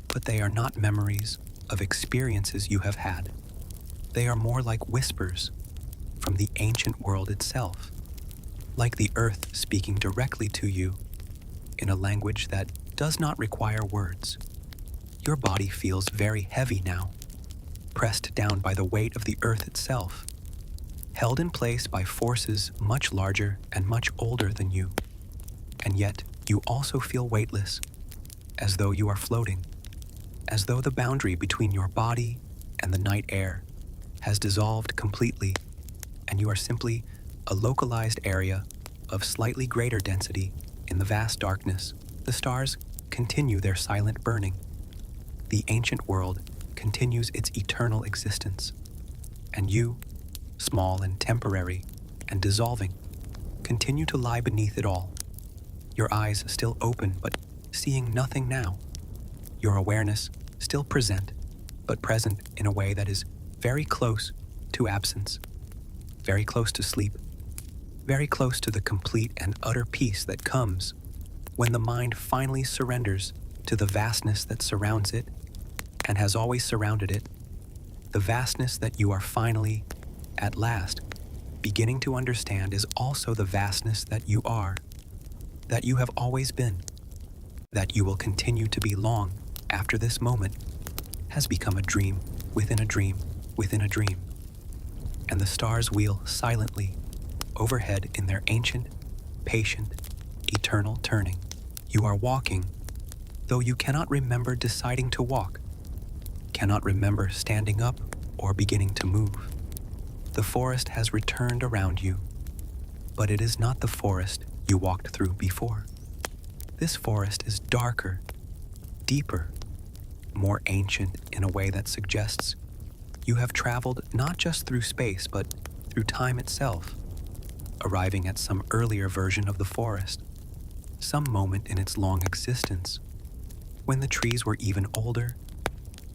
But they are not memories of experiences you have had. They are more like whispers from the ancient world itself, like the earth speaking directly to you in a language that does not require words. Your body feels very heavy now, pressed down by the weight of the earth itself, held in place by forces much larger and much older than you. And yet, you also feel weightless, as though you are floating, as though the boundary between your body and the night air has dissolved completely, and you are simply a localized area of slightly greater density in the vast darkness. The stars continue their silent burning. The ancient world continues its eternal existence, and you, small and temporary and dissolving, continue to lie beneath it all. Your eyes still open, but seeing nothing now. Your awareness still present, but present in a way that is very close to absence, very close to sleep, very close to the complete and utter peace that comes when the mind finally surrenders to the vastness that surrounds it and has always surrounded it, the vastness that you are finally, at last, beginning to understand is also the vastness that you are, that you have always been, that you will continue to be long after this moment has become a dream within a dream within a dream. And the stars wheel silently overhead in their ancient, patient, eternal turning. You are walking, though you cannot remember deciding to walk, cannot remember standing up or beginning to move. The forest has returned around you, but it is not the forest you walked through before. This forest is darker, deeper, more ancient in a way that suggests you have traveled not just through space, but through time itself, arriving at some earlier version of the forest, some moment in its long existence, when the trees were even older,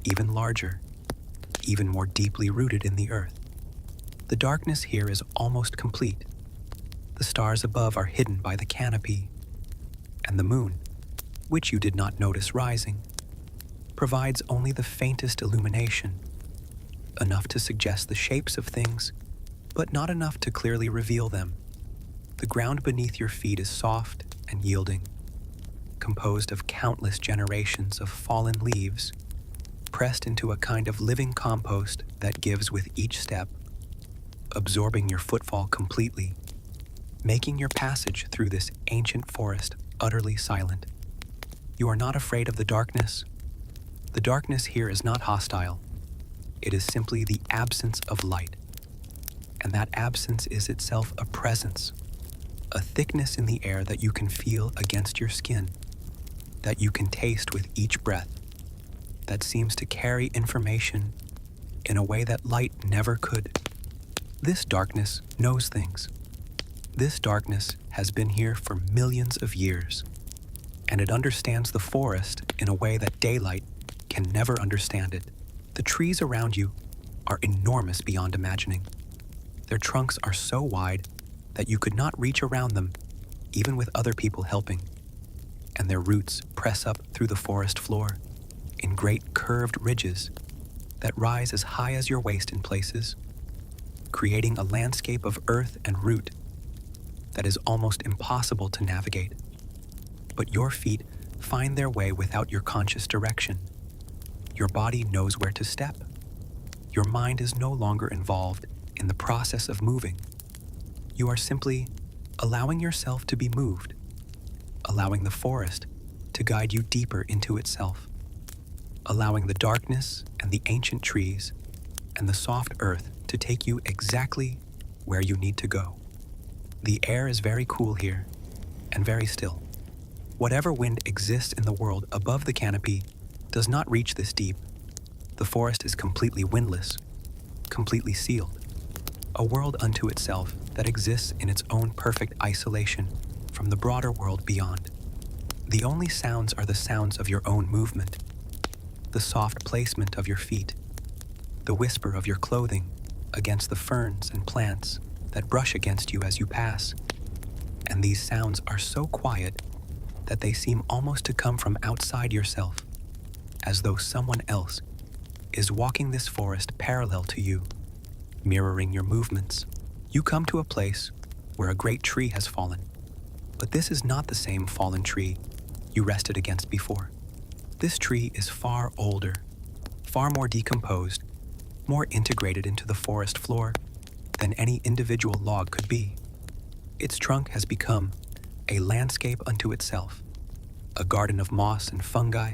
even larger, even more deeply rooted in the earth. The darkness here is almost complete. The stars above are hidden by the canopy, and the moon, which you did not notice rising, provides only the faintest illumination, enough to suggest the shapes of things, but not enough to clearly reveal them. The ground beneath your feet is soft and yielding, composed of countless generations of fallen leaves, pressed into a kind of living compost that gives with each step, absorbing your footfall completely, making your passage through this ancient forest utterly silent. You are not afraid of the darkness. The darkness here is not hostile. It is simply the absence of light. And that absence is itself a presence, a thickness in the air that you can feel against your skin, that you can taste with each breath, that seems to carry information in a way that light never could. This darkness knows things. This darkness has been here for millions of years, and it understands the forest in a way that daylight can never understand it. The trees around you are enormous beyond imagining. Their trunks are so wide that you could not reach around them, even with other people helping. And their roots press up through the forest floor in great curved ridges that rise as high as your waist in places, creating a landscape of earth and root that is almost impossible to navigate. But your feet find their way without your conscious direction. Your body knows where to step. Your mind is no longer involved in the process of moving. You are simply allowing yourself to be moved, allowing the forest to guide you deeper into itself, allowing the darkness and the ancient trees and the soft earth to take you exactly where you need to go. The air is very cool here and very still. Whatever wind exists in the world above the canopy does not reach this deep. The forest is completely windless, completely sealed, a world unto itself that exists in its own perfect isolation from the broader world beyond. The only sounds are the sounds of your own movement, the soft placement of your feet, the whisper of your clothing against the ferns and plants that brush against you as you pass. And these sounds are so quiet that they seem almost to come from outside yourself, as though someone else is walking this forest parallel to you, mirroring your movements. You come to a place where a great tree has fallen, but this is not the same fallen tree you rested against before. This tree is far older, far more decomposed, more integrated into the forest floor than any individual log could be. Its trunk has become a landscape unto itself, a garden of moss and fungi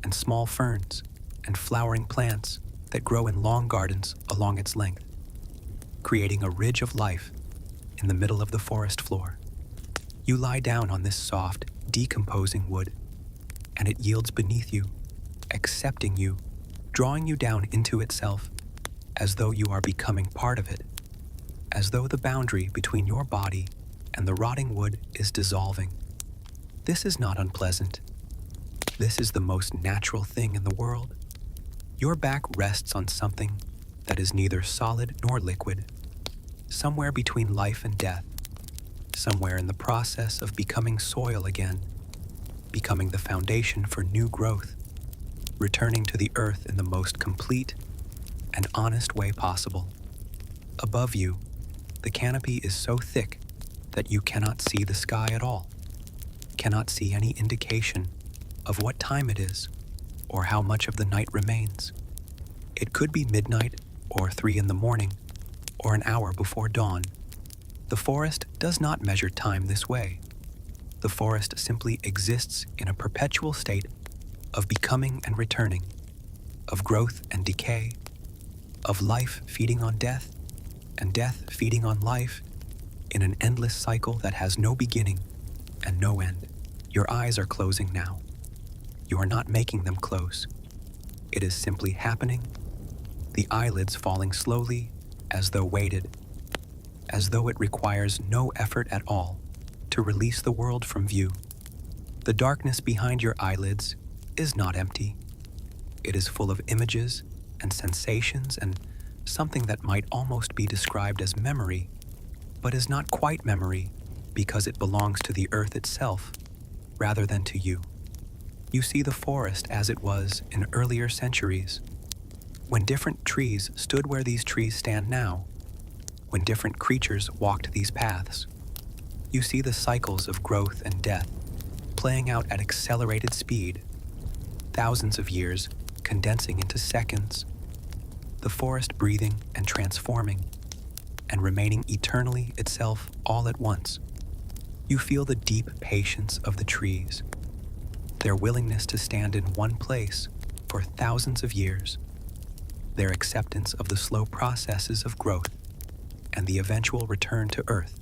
and small ferns and flowering plants that grow in long gardens along its length, creating a ridge of life in the middle of the forest floor. You lie down on this soft, decomposing wood, and it yields beneath you, accepting you, drawing you down into itself, as though you are becoming part of it, as though the boundary between your body and the rotting wood is dissolving. This is not unpleasant. This is the most natural thing in the world. Your back rests on something that is neither solid nor liquid, somewhere between life and death, somewhere in the process of becoming soil again, becoming the foundation for new growth, returning to the earth in the most complete and honest way possible. Above you, the canopy is so thick that you cannot see the sky at all, cannot see any indication of what time it is or how much of the night remains. It could be midnight or 3 in the morning or an hour before dawn. The forest does not measure time this way. The forest simply exists in a perpetual state of becoming and returning, of growth and decay, of life feeding on death and death feeding on life in an endless cycle that has no beginning and no end. Your eyes are closing now. You are not making them close. It is simply happening, the eyelids falling slowly as though weighted, as though it requires no effort at all to release the world from view. The darkness behind your eyelids is not empty. It is full of images and sensations and something that might almost be described as memory, but is not quite memory because it belongs to the earth itself rather than to you. You see the forest as it was in earlier centuries, when different trees stood where these trees stand now, when different creatures walked these paths. You see the cycles of growth and death playing out at accelerated speed, thousands of years condensing into seconds, the forest breathing and transforming, and remaining eternally itself all at once. You feel the deep patience of the trees, their willingness to stand in one place for thousands of years, their acceptance of the slow processes of growth and the eventual return to Earth.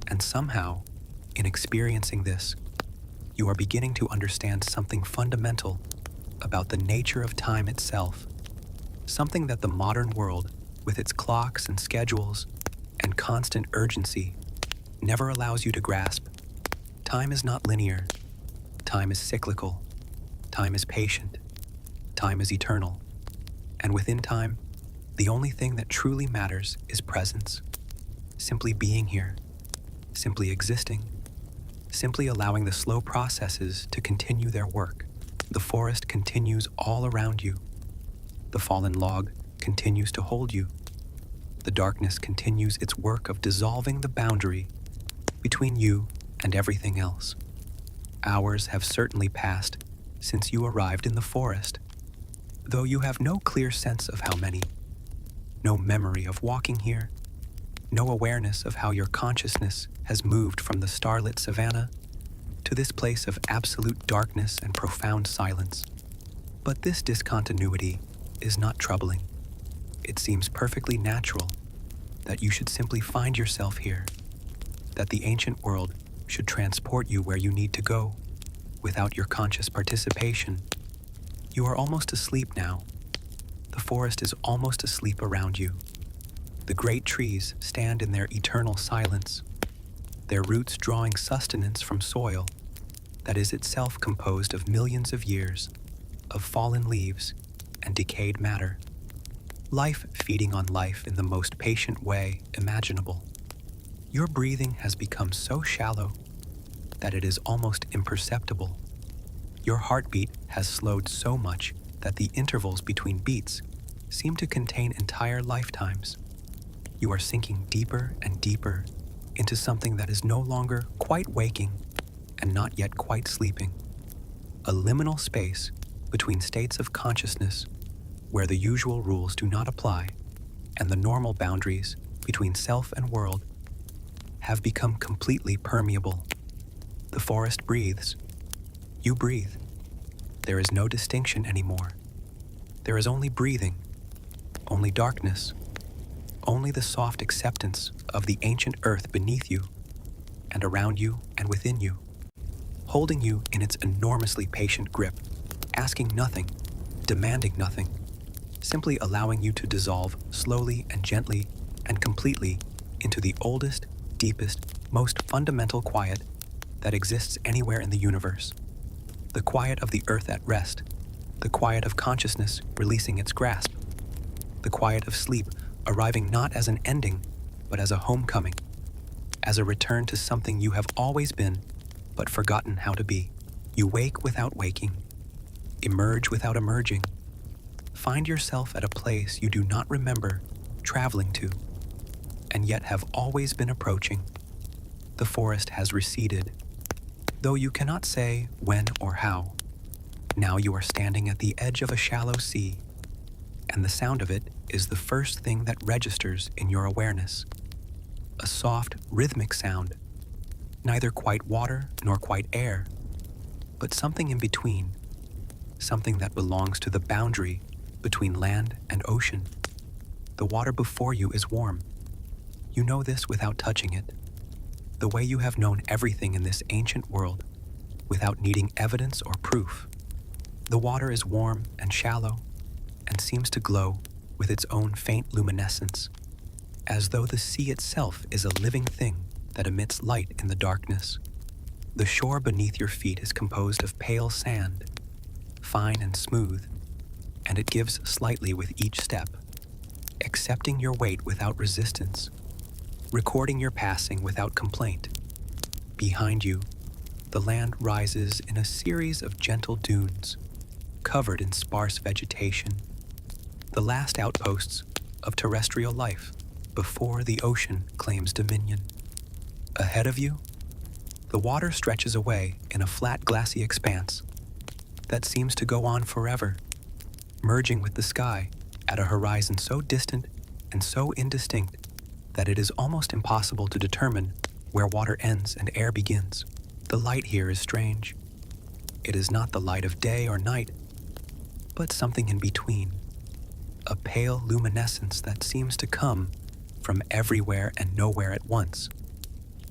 And somehow, in experiencing this, you are beginning to understand something fundamental about the nature of time itself, something that the modern world, with its clocks and schedules and constant urgency, never allows you to grasp. Time is not linear. Time is cyclical. Time is patient. Time is eternal. And within time, the only thing that truly matters is presence. Simply being here. Simply existing. Simply allowing the slow processes to continue their work. The forest continues all around you. The fallen log continues to hold you. The darkness continues its work of dissolving the boundary between you and everything else. Hours have certainly passed since you arrived in the forest, though you have no clear sense of how many, no memory of walking here, no awareness of how your consciousness has moved from the starlit savanna to this place of absolute darkness and profound silence. But this discontinuity is not troubling. It seems perfectly natural that you should simply find yourself here, that the ancient world should transport you where you need to go without your conscious participation. You are almost asleep now. The forest is almost asleep around you. The great trees stand in their eternal silence, their roots drawing sustenance from soil that is itself composed of millions of years of fallen leaves and decayed matter. Life feeding on life in the most patient way imaginable. Your breathing has become so shallow that it is almost imperceptible. Your heartbeat has slowed so much that the intervals between beats seem to contain entire lifetimes. You are sinking deeper and deeper into something that is no longer quite waking and not yet quite sleeping. A liminal space between states of consciousness where the usual rules do not apply and the normal boundaries between self and world have become completely permeable. The forest breathes. You breathe. There is no distinction anymore. There is only breathing, only darkness, only the soft acceptance of the ancient earth beneath you and around you and within you, holding you in its enormously patient grip, asking nothing, demanding nothing, simply allowing you to dissolve slowly and gently and completely into the oldest, deepest, most fundamental quiet that exists anywhere in the universe. The quiet of the earth at rest, the quiet of consciousness releasing its grasp, the quiet of sleep arriving not as an ending, but as a homecoming, as a return to something you have always been, but forgotten how to be. You wake without waking, emerge without emerging, find yourself at a place you do not remember traveling to, and yet have always been approaching. The forest has receded, though you cannot say when or how. Now you are standing at the edge of a shallow sea, and the sound of it is the first thing that registers in your awareness. A soft, rhythmic sound, neither quite water nor quite air, but something in between, something that belongs to the boundary between land and ocean. The water before you is warm. You know this without touching it, the way you have known everything in this ancient world without needing evidence or proof. The water is warm and shallow and seems to glow with its own faint luminescence, as though the sea itself is a living thing that emits light in the darkness. The shore beneath your feet is composed of pale sand, fine and smooth, and it gives slightly with each step, accepting your weight without resistance, recording your passing without complaint. Behind you, the land rises in a series of gentle dunes, covered in sparse vegetation, the last outposts of terrestrial life before the ocean claims dominion. Ahead of you, the water stretches away in a flat glassy expanse that seems to go on forever, merging with the sky at a horizon so distant and so indistinct that it is almost impossible to determine where water ends and air begins. The light here is strange. It is not the light of day or night, but something in between, a pale luminescence that seems to come from everywhere and nowhere at once,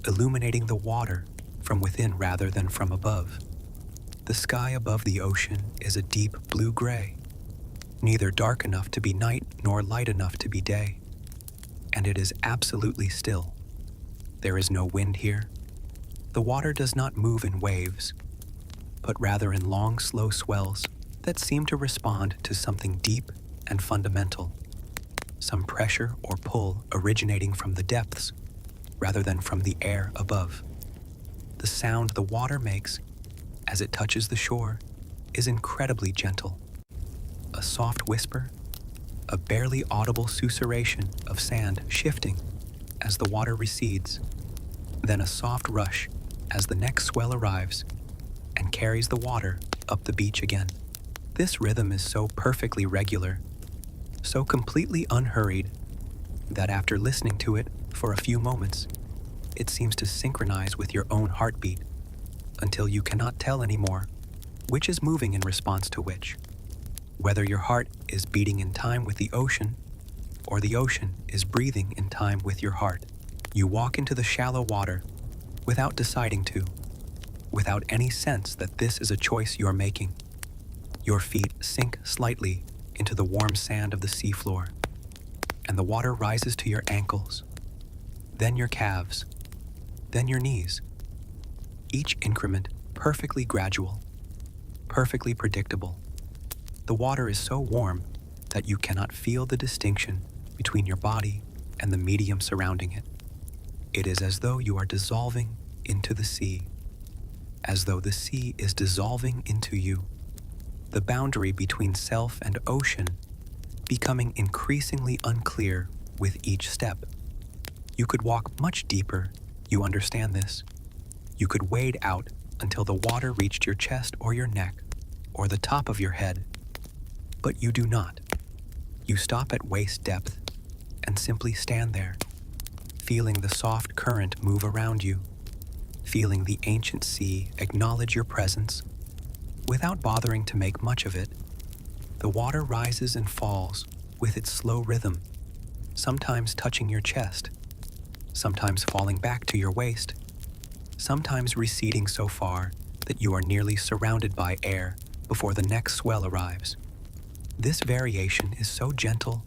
illuminating the water from within rather than from above. The sky above the ocean is a deep blue-gray, neither dark enough to be night nor light enough to be day, and it is absolutely still. There is no wind here. The water does not move in waves, but rather in long, slow swells that seem to respond to something deep and fundamental, some pressure or pull originating from the depths rather than from the air above. The sound the water makes as it touches the shore is incredibly gentle. A soft whisper, a barely audible susurration of sand shifting as the water recedes, then a soft rush as the next swell arrives and carries the water up the beach again. This rhythm is so perfectly regular, so completely unhurried, that after listening to it for a few moments, it seems to synchronize with your own heartbeat until you cannot tell anymore which is moving in response to which. Whether your heart is beating in time with the ocean or the ocean is breathing in time with your heart. You walk into the shallow water without deciding to, without any sense that this is a choice you're making. Your feet sink slightly into the warm sand of the seafloor, and the water rises to your ankles, then your calves, then your knees. Each increment perfectly gradual, perfectly predictable. The water is so warm that you cannot feel the distinction between your body and the medium surrounding it. It is as though you are dissolving into the sea, as though the sea is dissolving into you. The boundary between self and ocean becoming increasingly unclear with each step. You could walk much deeper, you understand this. You could wade out until the water reached your chest or your neck or the top of your head. But you do not. You stop at waist depth and simply stand there, feeling the soft current move around you, feeling the ancient sea acknowledge your presence. Without bothering to make much of it, the water rises and falls with its slow rhythm, sometimes touching your chest, sometimes falling back to your waist, sometimes receding so far that you are nearly surrounded by air before the next swell arrives. This variation is so gentle,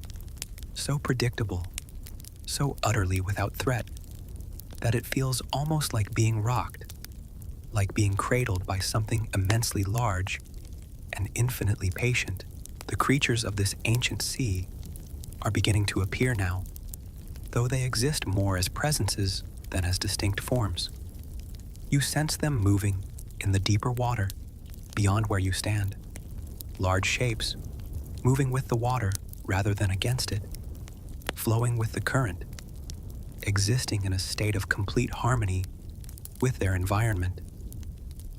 so predictable, so utterly without threat, that it feels almost like being rocked, like being cradled by something immensely large and infinitely patient. The creatures of this ancient sea are beginning to appear now, though they exist more as presences than as distinct forms. You sense them moving in the deeper water beyond where you stand. Large shapes, moving with the water rather than against it, flowing with the current, existing in a state of complete harmony with their environment.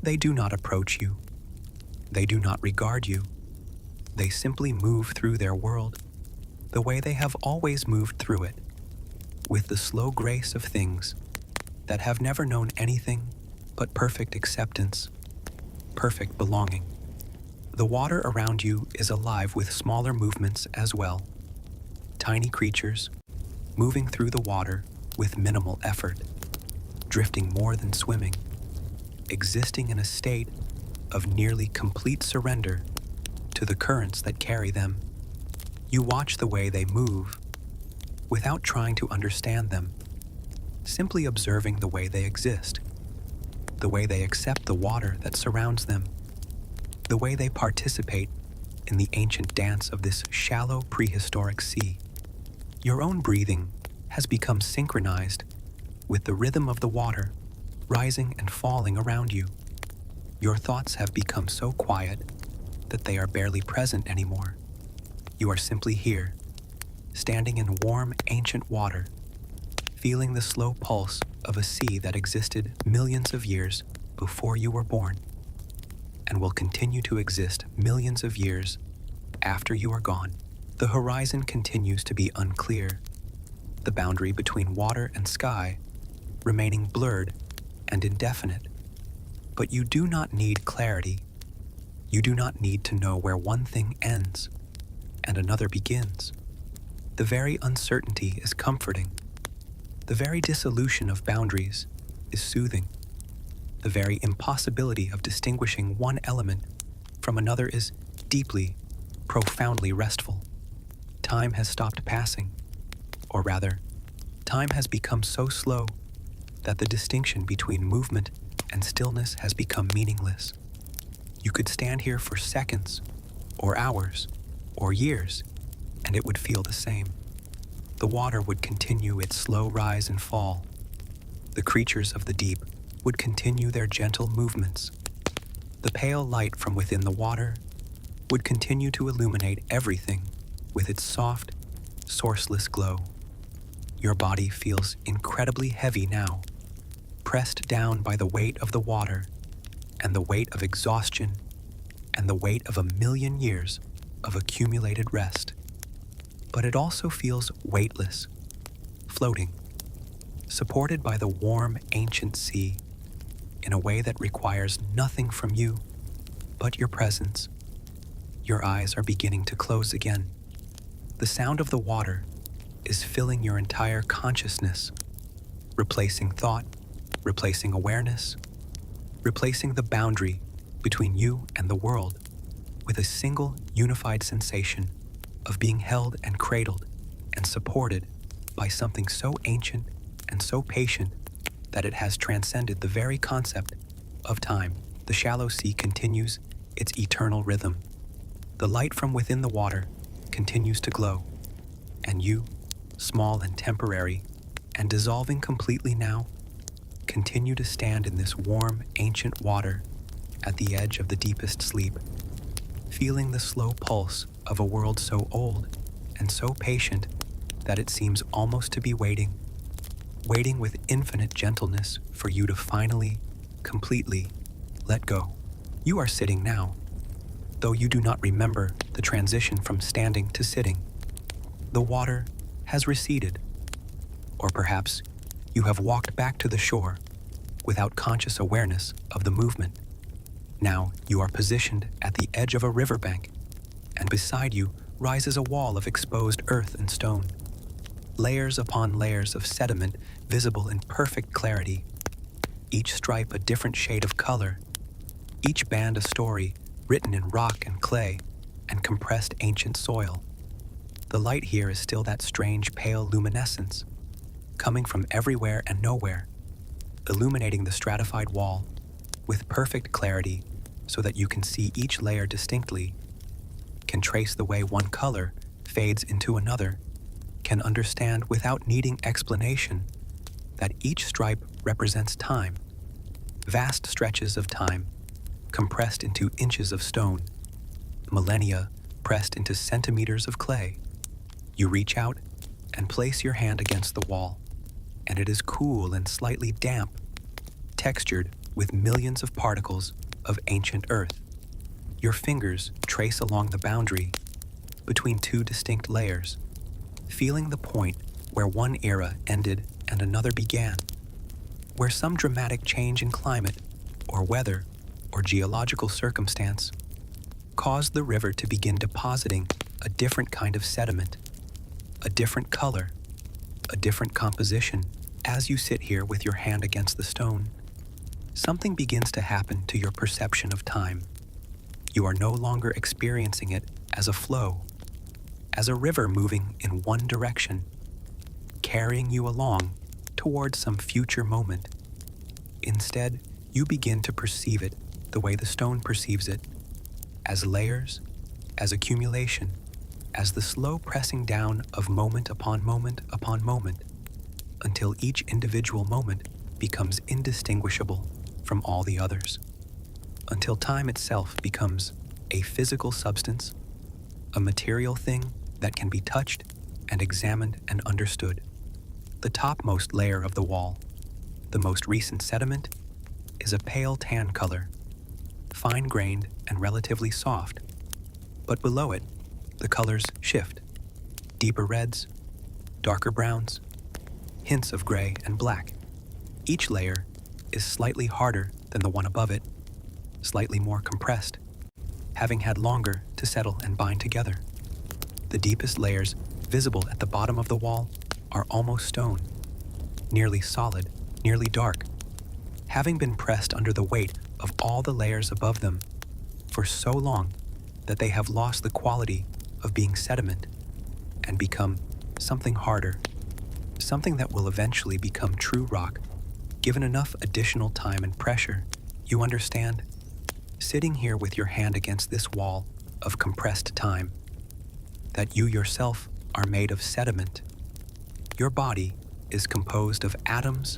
They do not approach you. They do not regard you. They simply move through their world the way they have always moved through it, with the slow grace of things that have never known anything but perfect acceptance, perfect belonging. The water around you is alive with smaller movements as well. Tiny creatures moving through the water with minimal effort, drifting more than swimming, existing in a state of nearly complete surrender to the currents that carry them. You watch the way they move without trying to understand them, simply observing the way they exist, the way they accept the water that surrounds them, the way they participate in the ancient dance of this shallow prehistoric sea. Your own breathing has become synchronized with the rhythm of the water rising and falling around you. Your thoughts have become so quiet that they are barely present anymore. You are simply here, standing in warm, ancient water, feeling the slow pulse of a sea that existed millions of years before you were born, and will continue to exist millions of years after you are gone. The horizon continues to be unclear, the boundary between water and sky remaining blurred and indefinite. But you do not need clarity. You do not need to know where one thing ends and another begins. The very uncertainty is comforting. The very dissolution of boundaries is soothing. The very impossibility of distinguishing one element from another is deeply, profoundly restful. Time has stopped passing, or rather, time has become so slow that the distinction between movement and stillness has become meaningless. You could stand here for seconds, or hours, or years, and it would feel the same. The water would continue its slow rise and fall. The creatures of the deep would continue their gentle movements. The pale light from within the water would continue to illuminate everything with its soft, sourceless glow. Your body feels incredibly heavy now, pressed down by the weight of the water and the weight of exhaustion and the weight of 1,000,000 years of accumulated rest. But it also feels weightless, floating, supported by the warm, ancient sea in a way that requires nothing from you but your presence. Your eyes are beginning to close again. The sound of the water is filling your entire consciousness, replacing thought, replacing awareness, replacing the boundary between you and the world with a single unified sensation of being held and cradled and supported by something so ancient and so patient that it has transcended the very concept of time. The shallow sea continues its eternal rhythm. The light from within the water continues to glow, and you, small and temporary, and dissolving completely now, continue to stand in this warm, ancient water at the edge of the deepest sleep, feeling the slow pulse of a world so old and so patient that it seems almost to be waiting with infinite gentleness for you to finally, completely let go. You are sitting now, though you do not remember the transition from standing to sitting. The water has receded, or perhaps you have walked back to the shore without conscious awareness of the movement. Now you are positioned at the edge of a riverbank, and beside you rises a wall of exposed earth and stone. Layers upon layers of sediment visible in perfect clarity, each stripe a different shade of color, each band a story written in rock and clay and compressed ancient soil. The light here is still that strange pale luminescence, coming from everywhere and nowhere, illuminating the stratified wall with perfect clarity so that you can see each layer distinctly, can trace the way one color fades into another, can understand without needing explanation that each stripe represents time, vast stretches of time compressed into inches of stone, millennia pressed into centimeters of clay. You reach out and place your hand against the wall, and it is cool and slightly damp, textured with millions of particles of ancient earth. Your fingers trace along the boundary between two distinct layers, feeling the point where one era ended and another began, where some dramatic change in climate or weather or geological circumstance caused the river to begin depositing a different kind of sediment, a different color, a different composition. As you sit here with your hand against the stone, something begins to happen to your perception of time. You are no longer experiencing it as a flow, as a river moving in one direction, carrying you along towards some future moment. Instead, you begin to perceive it the way the stone perceives it, as layers, as accumulation, as the slow pressing down of moment upon moment upon moment, until each individual moment becomes indistinguishable from all the others, until time itself becomes a physical substance, a material thing that can be touched and examined and understood. The topmost layer of the wall, the most recent sediment, is a pale tan color, fine-grained and relatively soft. But below it, the colors shift. Deeper reds, darker browns, hints of gray and black. Each layer is slightly harder than the one above it, slightly more compressed, having had longer to settle and bind together. The deepest layers visible at the bottom of the wall are almost stone, nearly solid, nearly dark, having been pressed under the weight of all the layers above them for so long that they have lost the quality of being sediment and become something harder, something that will eventually become true rock, given enough additional time and pressure. You understand? Sitting here with your hand against this wall of compressed time, that you yourself are made of sediment. Your body is composed of atoms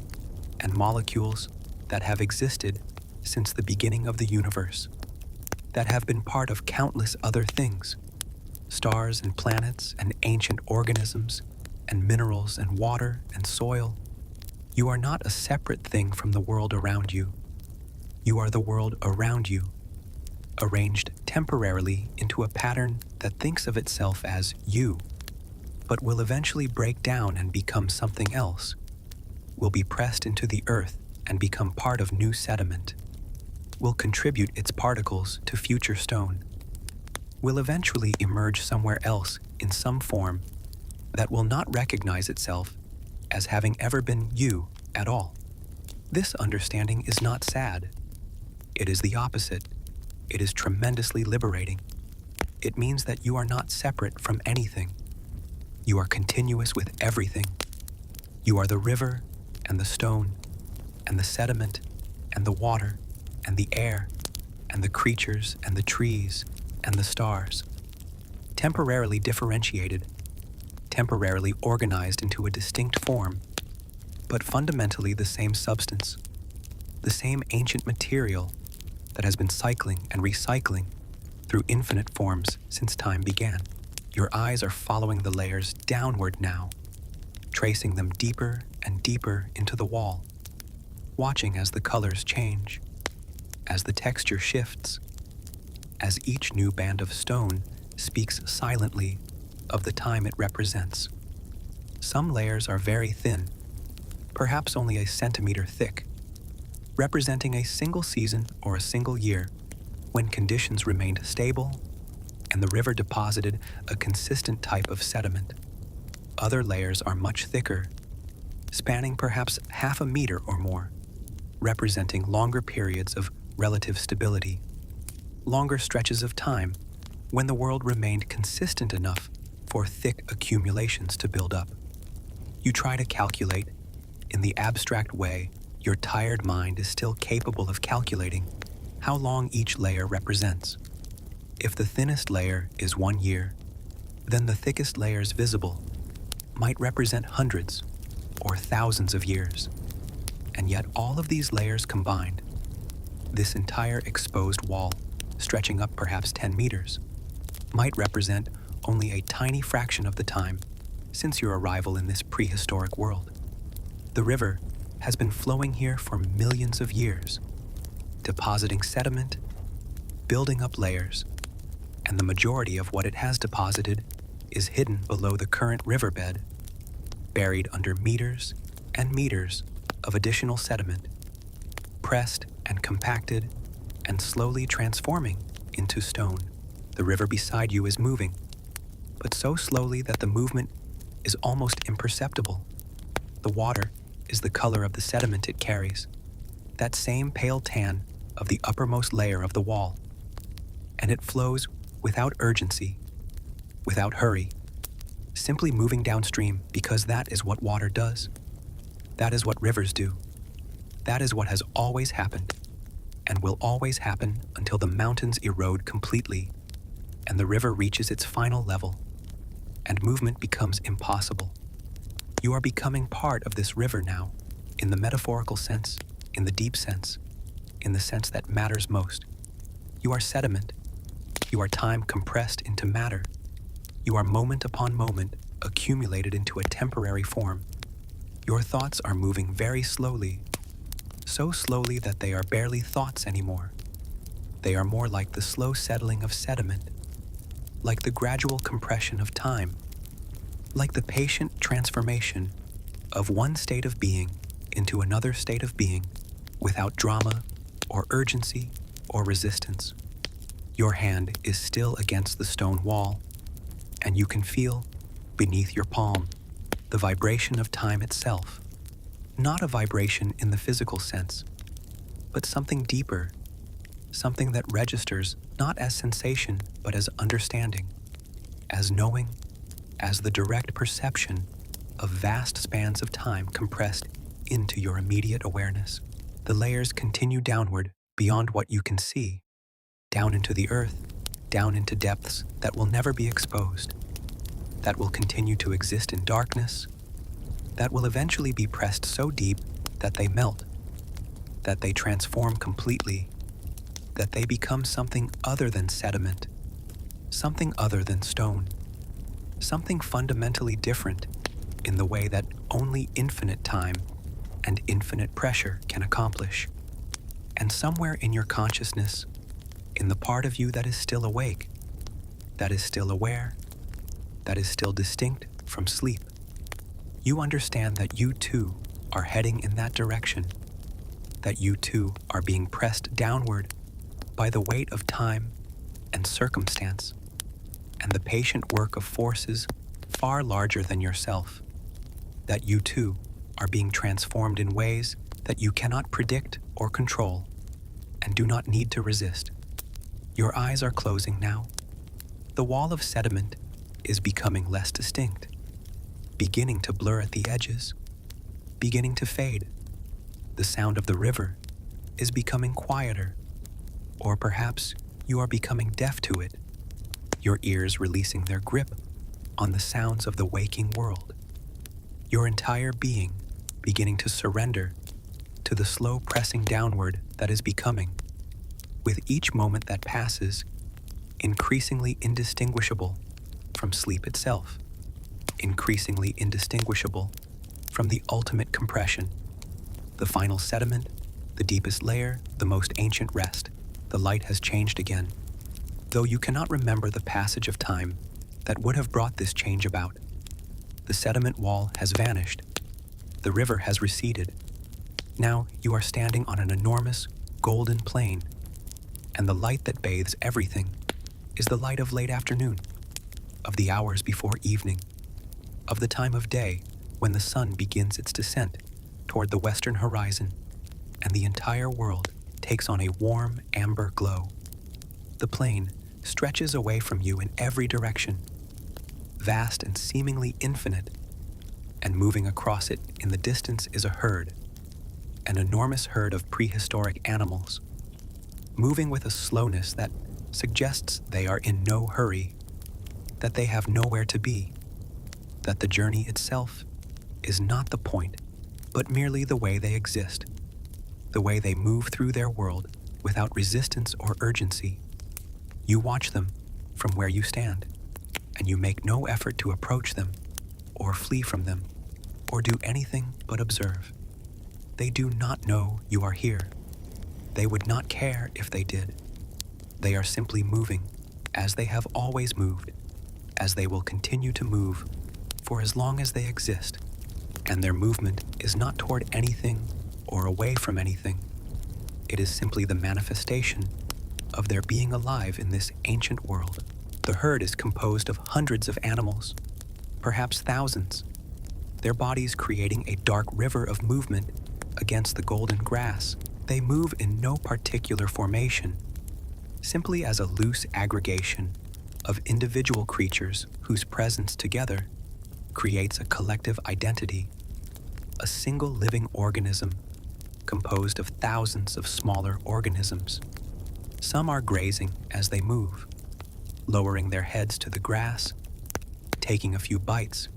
and molecules that have existed since the beginning of the universe, that have been part of countless other things, stars and planets and ancient organisms and minerals and water and soil. You are not a separate thing from the world around you. You are the world around you, arranged temporarily into a pattern that thinks of itself as you, but will eventually break down and become something else, will be pressed into the earth and become part of new sediment, will contribute its particles to future stone, will eventually emerge somewhere else in some form that will not recognize itself as having ever been you at all. This understanding is not sad. It is the opposite. It is tremendously liberating. It means that you are not separate from anything. You are continuous with everything. You are the river and the stone and the sediment and the water and the air and the creatures and the trees and the stars, temporarily differentiated, temporarily organized into a distinct form, but fundamentally the same substance, the same ancient material that has been cycling and recycling through infinite forms since time began. Your eyes are following the layers downward now, tracing them deeper and deeper into the wall, watching as the colors change, as the texture shifts, as each new band of stone speaks silently of the time it represents. Some layers are very thin, perhaps only a centimeter thick, representing a single season or a single year when conditions remained stable and the river deposited a consistent type of sediment. Other layers are much thicker, spanning perhaps half a meter or more, representing longer periods of relative stability, longer stretches of time when the world remained consistent enough for thick accumulations to build up. You try to calculate, in the abstract way your tired mind is still capable of calculating, how long each layer represents. If the thinnest layer is 1 year, then the thickest layers visible might represent hundreds or thousands of years. And yet all of these layers combined, this entire exposed wall, stretching up perhaps 10 meters, might represent only a tiny fraction of the time since your arrival in this prehistoric world. The river has been flowing here for millions of years, depositing sediment, building up layers, and the majority of what it has deposited is hidden below the current riverbed, buried under meters and meters of additional sediment, pressed and compacted and slowly transforming into stone. The river beside you is moving, but so slowly that the movement is almost imperceptible. The water is the color of the sediment it carries, that same pale tan of the uppermost layer of the wall, and it flows without urgency, without hurry, simply moving downstream because that is what water does. That is what rivers do. That is what has always happened and will always happen until the mountains erode completely and the river reaches its final level and movement becomes impossible. You are becoming part of this river now, in the metaphorical sense, in the deep sense, in the sense that matters most. You are sediment. You are time compressed into matter. You are moment upon moment accumulated into a temporary form. Your thoughts are moving very slowly, so slowly that they are barely thoughts anymore. They are more like the slow settling of sediment, like the gradual compression of time, like the patient transformation of one state of being into another state of being without drama or urgency or resistance. Your hand is still against the stone wall, And you can feel, beneath your palm, the vibration of time itself. Not a vibration in the physical sense, but something deeper, something that registers not as sensation, but as understanding, as knowing, as the direct perception of vast spans of time compressed into your immediate awareness. The layers continue downward beyond what you can see, down into the earth, down into depths that will never be exposed, that will continue to exist in darkness, that will eventually be pressed so deep that they melt, that they transform completely, that they become something other than sediment, something other than stone, something fundamentally different in the way that only infinite time and infinite pressure can accomplish. And somewhere in your consciousness, in the part of you that is still awake, that is still aware, that is still distinct from sleep, you understand that you too are heading in that direction, that you too are being pressed downward by the weight of time and circumstance and the patient work of forces far larger than yourself, that you too are being transformed in ways that you cannot predict or control and do not need to resist. Your eyes are closing now. The wall of sediment is becoming less distinct, beginning to blur at the edges, beginning to fade. The sound of the river is becoming quieter, or perhaps you are becoming deaf to it, your ears releasing their grip on the sounds of the waking world, your entire being beginning to surrender to the slow pressing downward that is becoming, with each moment that passes, increasingly indistinguishable from sleep itself, increasingly indistinguishable from the ultimate compression, the final sediment, the deepest layer, the most ancient rest. The light has changed again, though you cannot remember the passage of time that would have brought this change about. The sediment wall has vanished. The river has receded. Now you are standing on an enormous, golden plain, and the light that bathes everything is the light of late afternoon, of the hours before evening, of the time of day when the sun begins its descent toward the western horizon, and the entire world takes on a warm amber glow. The plain stretches away from you in every direction, vast and seemingly infinite, and moving across it in the distance is a herd, an enormous herd of prehistoric animals, moving with a slowness that suggests they are in no hurry, that they have nowhere to be, that the journey itself is not the point, but merely the way they exist, the way they move through their world without resistance or urgency. You watch them from where you stand, and you make no effort to approach them, or flee from them, or do anything but observe. They do not know you are here. They would not care if they did. They are simply moving as they have always moved, as they will continue to move for as long as they exist, and their movement is not toward anything or away from anything. It is simply the manifestation of their being alive in this ancient world. The herd is composed of hundreds of animals, perhaps thousands, their bodies creating a dark river of movement against the golden grass. They move in no particular formation, simply as a loose aggregation of individual creatures whose presence together creates a collective identity, a single living organism composed of thousands of smaller organisms. Some are grazing as they move, lowering their heads to the grass, taking a few bites,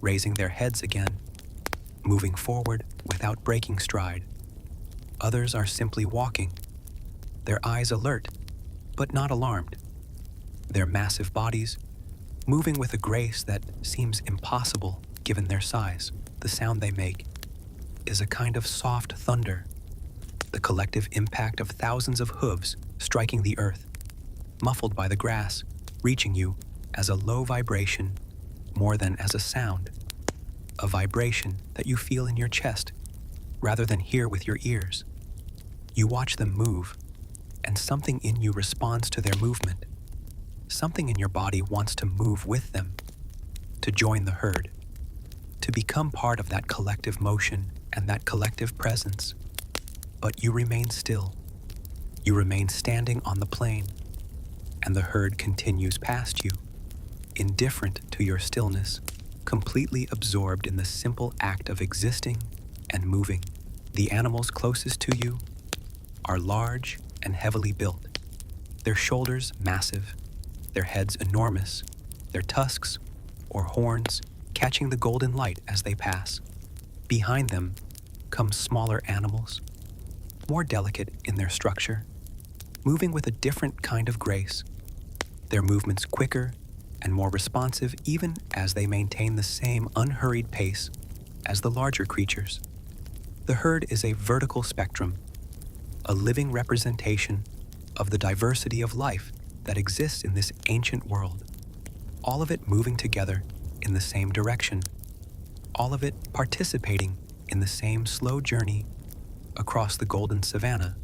raising their heads again, moving forward without breaking stride. Others are simply walking, their eyes alert, but not alarmed. Their massive bodies moving with a grace that seems impossible given their size. The sound they make is a kind of soft thunder, the collective impact of thousands of hooves striking the earth, muffled by the grass, reaching you as a low vibration more than as a sound, a vibration that you feel in your chest rather than hear with your ears. You watch them move, and something in you responds to their movement, something in your body wants to move with them, to join the herd, to become part of that collective motion and that collective presence. But you remain still. You remain standing on the plain, and the herd continues past you, indifferent to your stillness, completely absorbed in the simple act of existing and moving. The animals closest to you are large and heavily built, their shoulders massive, their heads enormous, their tusks or horns catching the golden light as they pass. Behind them come smaller animals, more delicate in their structure, moving with a different kind of grace, their movements quicker and more responsive even as they maintain the same unhurried pace as the larger creatures. The herd is a vertical spectrum, a living representation of the diversity of life that exists in this ancient world, all of it moving together in the same direction, all of it participating in the same slow journey across the golden savanna.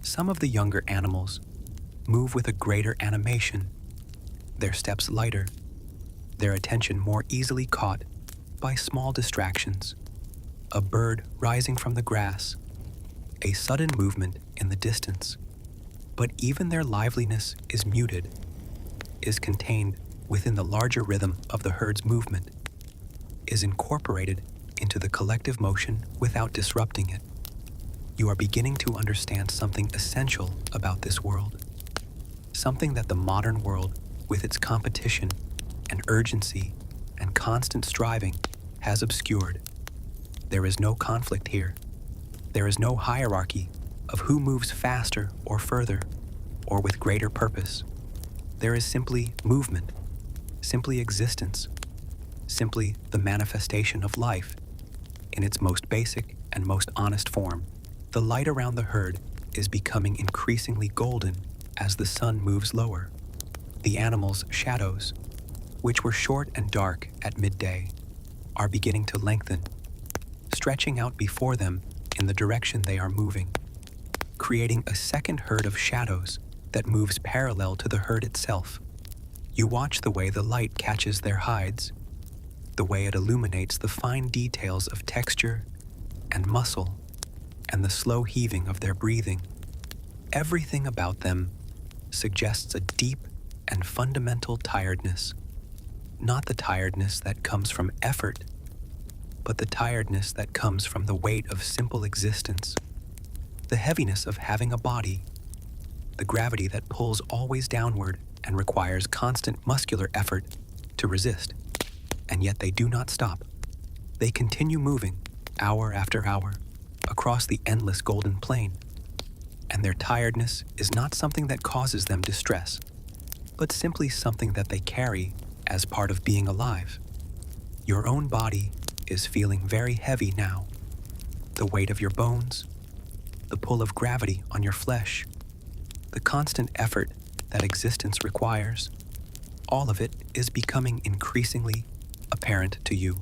Some of the younger animals move with a greater animation, their steps lighter, their attention more easily caught by small distractions, a bird rising from the grass, a sudden movement in the distance. But even their liveliness is muted, is contained within the larger rhythm of the herd's movement, is incorporated into the collective motion without disrupting it. You are beginning to understand something essential about this world, something that the modern world, with its competition and urgency and constant striving, has obscured. There is no conflict here. There is no hierarchy of who moves faster or further, or with greater purpose. There is simply movement, simply existence, simply the manifestation of life in its most basic and most honest form. The light around the herd is becoming increasingly golden as the sun moves lower. The animals' shadows, which were short and dark at midday, are beginning to lengthen, stretching out before them in the direction they are moving, creating a second herd of shadows that moves parallel to the herd itself. You watch the way the light catches their hides, the way it illuminates the fine details of texture and muscle, and the slow heaving of their breathing. Everything about them suggests a deep and fundamental tiredness, not the tiredness that comes from effort, but the tiredness that comes from the weight of simple existence, the heaviness of having a body, the gravity that pulls always downward and requires constant muscular effort to resist. And yet they do not stop. They continue moving, hour after hour, across the endless golden plain. And their tiredness is not something that causes them distress, but simply something that they carry as part of being alive. Your own body is feeling very heavy now. The weight of your bones, the pull of gravity on your flesh, the constant effort that existence requires, all of it is becoming increasingly apparent to you,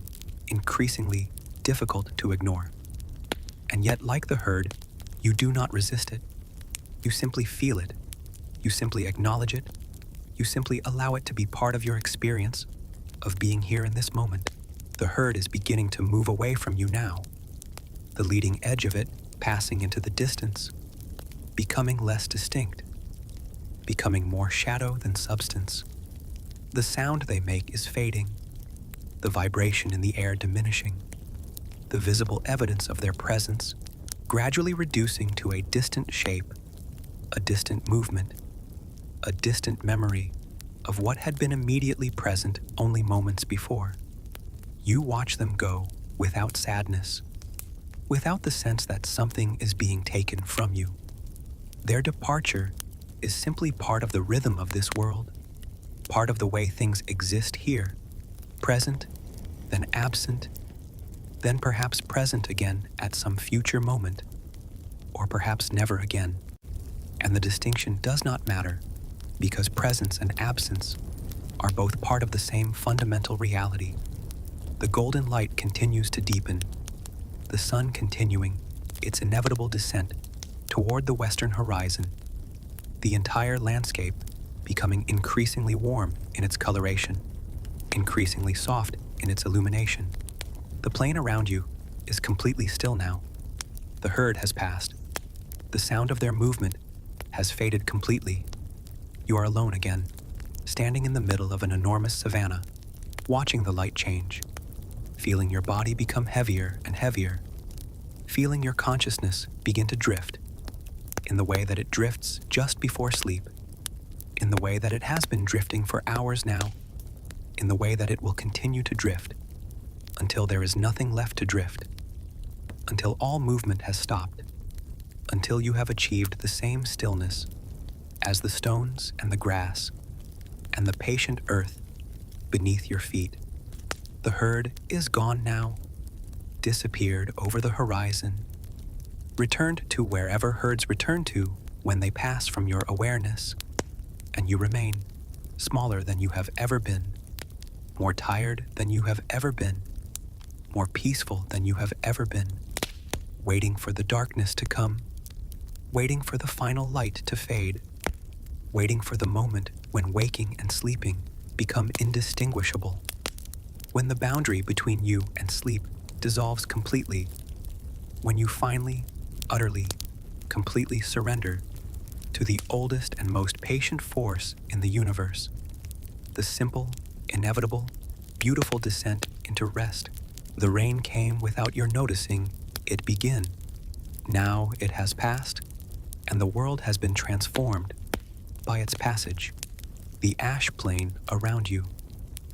increasingly difficult to ignore. And yet, like the herd, you do not resist it. You simply feel it. You simply acknowledge it. You simply allow it to be part of your experience of being here in this moment. The herd is beginning to move away from you now, the leading edge of it passing into the distance, becoming less distinct, becoming more shadow than substance. The sound they make is fading, the vibration in the air diminishing, the visible evidence of their presence gradually reducing to a distant shape, a distant movement, a distant memory of what had been immediately present only moments before. You watch them go without sadness, without the sense that something is being taken from you. Their departure is simply part of the rhythm of this world, part of the way things exist here, present, then absent, then perhaps present again at some future moment, or perhaps never again. And the distinction does not matter, because presence and absence are both part of the same fundamental reality. The golden light continues to deepen, the sun continuing its inevitable descent toward the western horizon. The entire landscape becoming increasingly warm in its coloration, increasingly soft in its illumination. The plain around you is completely still now. The herd has passed. The sound of their movement has faded completely. You are alone again, standing in the middle of an enormous savanna, watching the light change, feeling your body become heavier and heavier, feeling your consciousness begin to drift, in the way that it drifts just before sleep, in the way that it has been drifting for hours now, in the way that it will continue to drift, until there is nothing left to drift, until all movement has stopped, until you have achieved the same stillness as the stones and the grass and the patient earth beneath your feet. The herd is gone now, disappeared over the horizon, returned to wherever herds return to when they pass from your awareness, and you remain smaller than you have ever been, more tired than you have ever been, more peaceful than you have ever been, waiting for the darkness to come, waiting for the final light to fade, waiting for the moment when waking and sleeping become indistinguishable, when the boundary between you and sleep dissolves completely, when you finally, utterly, completely surrender to the oldest and most patient force in the universe, the simple, inevitable, beautiful descent into rest. The rain came without your noticing it begin. Now it has passed, and the world has been transformed by its passage. The ash plain around you,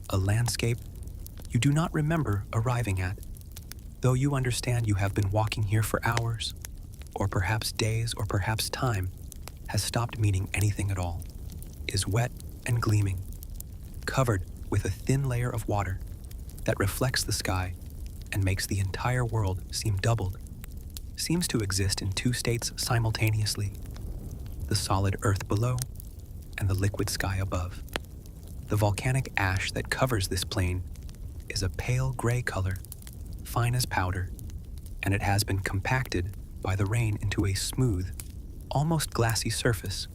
a landscape you do not remember arriving at, though you understand you have been walking here for hours, or perhaps days, or perhaps time, has stopped meaning anything at all, is wet and gleaming, covered with a thin layer of water that reflects the sky and makes the entire world seem doubled, seems to exist in two states simultaneously, the solid earth below and the liquid sky above. The volcanic ash that covers this plain is a pale gray color, fine as powder, and it has been compacted by the rain into a smooth, almost glassy surface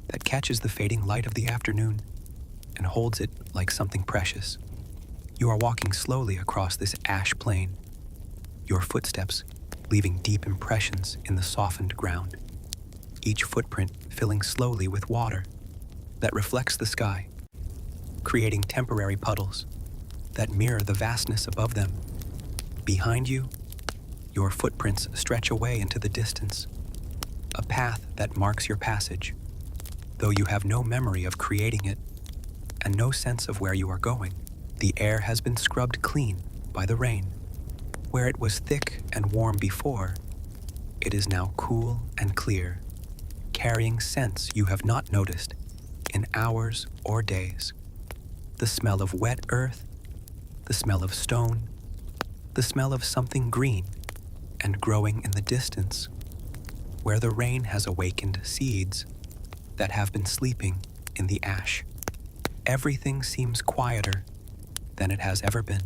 that catches the fading light of the afternoon and holds it like something precious. You are walking slowly across this ash plain, your footsteps leaving deep impressions in the softened ground, each footprint filling slowly with water that reflects the sky, creating temporary puddles that mirror the vastness above them. Behind you, your footprints stretch away into the distance, a path that marks your passage, though you have no memory of creating it and no sense of where you are going. The air has been scrubbed clean by the rain. Where it was thick and warm before, it is now cool and clear, carrying scents you have not noticed in hours or days. The smell of wet earth, the smell of stone, the smell of something green and growing in the distance, where the rain has awakened seeds that have been sleeping in the ash. Everything seems quieter than it has ever been.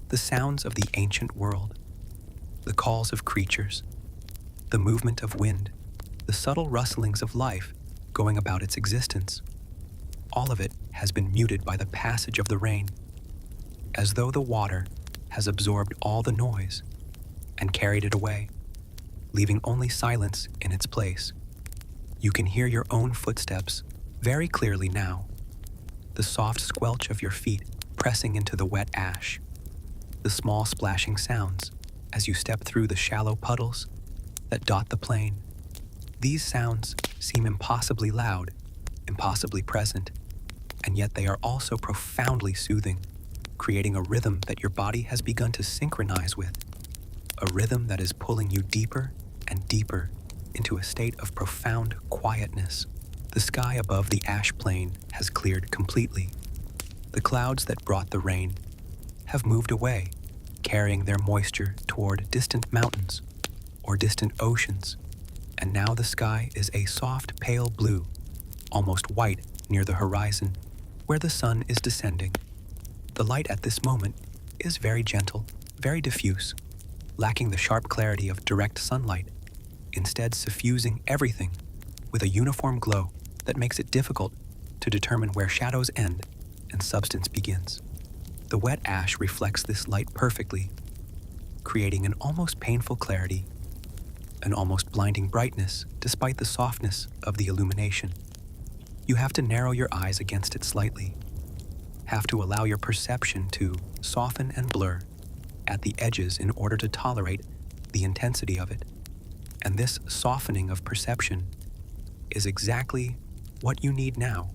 The sounds of the ancient world, the calls of creatures, the movement of wind, the subtle rustlings of life going about its existence, all of it has been muted by the passage of the rain, as though the water has absorbed all the noise and carried it away, leaving only silence in its place. You can hear your own footsteps very clearly now, the soft squelch of your feet pressing into the wet ash, the small splashing sounds as you step through the shallow puddles that dot the plain. These sounds seem impossibly loud, impossibly present, and yet they are also profoundly soothing, creating a rhythm that your body has begun to synchronize with, a rhythm that is pulling you deeper and deeper into a state of profound quietness. The sky above the ash plain has cleared completely. The clouds that brought the rain have moved away, carrying their moisture toward distant mountains or distant oceans, and now the sky is a soft pale blue, almost white near the horizon, where the sun is descending. The light at this moment is very gentle, very diffuse, lacking the sharp clarity of direct sunlight, instead suffusing everything with a uniform glow that makes it difficult to determine where shadows end and substance begins. The wet ash reflects this light perfectly, creating an almost painful clarity, an almost blinding brightness despite the softness of the illumination. You have to narrow your eyes against it slightly, have to allow your perception to soften and blur at the edges in order to tolerate the intensity of it. And this softening of perception is exactly what you need now,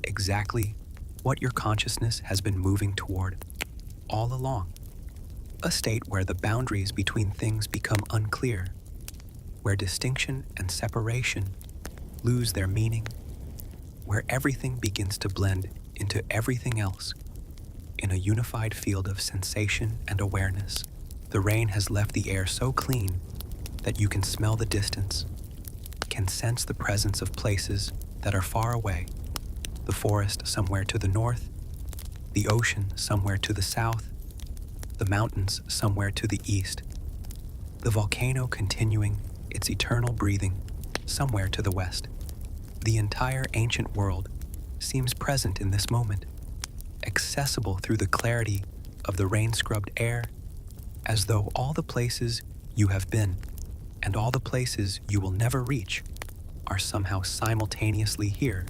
exactly what your consciousness has been moving toward all along. A state where the boundaries between things become unclear, where distinction and separation lose their meaning, where everything begins to blend into everything else in a unified field of sensation and awareness. The rain has left the air so clean that you can smell the distance, can sense the presence of places that are far away, the forest somewhere to the north, the ocean somewhere to the south, the mountains somewhere to the east, the volcano continuing its eternal breathing somewhere to the west. The entire ancient world seems present in this moment, accessible through the clarity of the rain-scrubbed air, as though all the places you have been and all the places you will never reach are somehow simultaneously here,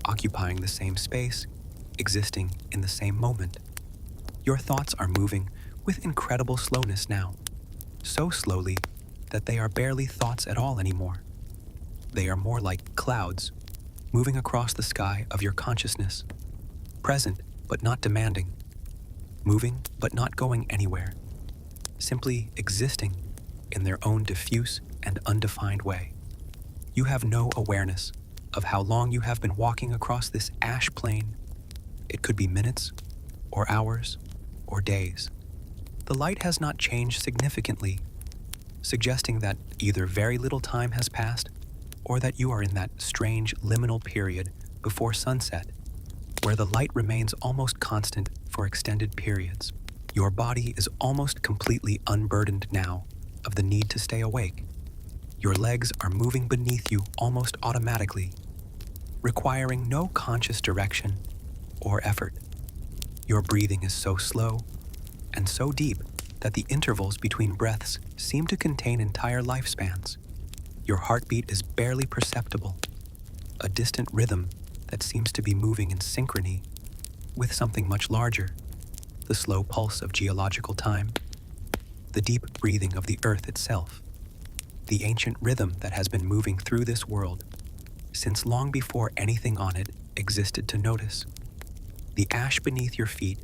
occupying the same space, existing in the same moment. Your thoughts are moving with incredible slowness now, so slowly that they are barely thoughts at all anymore. They are more like clouds moving across the sky of your consciousness, present but not demanding, moving but not going anywhere, simply existing in their own diffuse and undefined way. You have no awareness of how long you have been walking across this ash plain. It could be minutes, or hours, or days. The light has not changed significantly, suggesting that either very little time has passed or that you are in that strange liminal period before sunset, where the light remains almost constant for extended periods. Your body is almost completely unburdened now of the need to stay awake. Your legs are moving beneath you almost automatically, requiring no conscious direction or effort. Your breathing is so slow and so deep that the intervals between breaths seem to contain entire lifespans. Your heartbeat is barely perceptible, a distant rhythm that seems to be moving in synchrony with something much larger, the slow pulse of geological time, the deep breathing of the earth itself, the ancient rhythm that has been moving through this world since long before anything on it existed to notice. The ash beneath your feet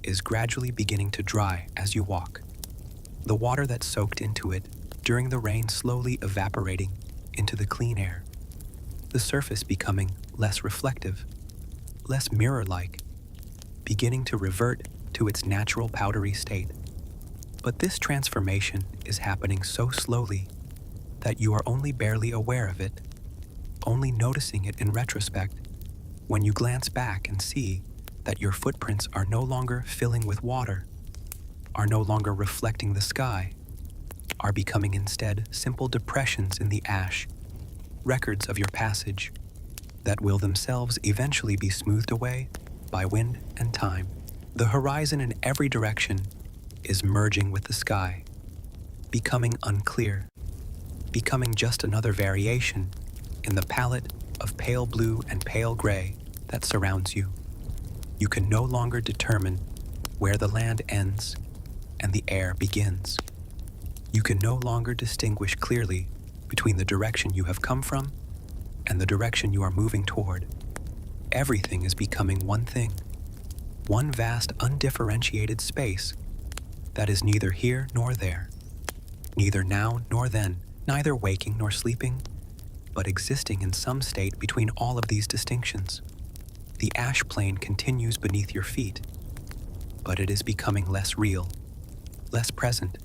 is gradually beginning to dry as you walk, the water that soaked into it during the rain slowly evaporating into the clean air, the surface becoming less reflective, less mirror-like, beginning to revert to its natural powdery state. But this transformation is happening so slowly that you are only barely aware of it, only noticing it in retrospect when you glance back and see that your footprints are no longer filling with water, are no longer reflecting the sky, are becoming instead simple depressions in the ash, records of your passage that will themselves eventually be smoothed away by wind and time. The horizon in every direction is merging with the sky, becoming unclear, becoming just another variation in the palette of pale blue and pale gray that surrounds you. You can no longer determine where the land ends and the air begins. You can no longer distinguish clearly between the direction you have come from and the direction you are moving toward. Everything is becoming one thing, one vast undifferentiated space that is neither here nor there, neither now nor then, neither waking nor sleeping, but existing in some state between all of these distinctions. The ash plane continues beneath your feet, but it is becoming less real, less present,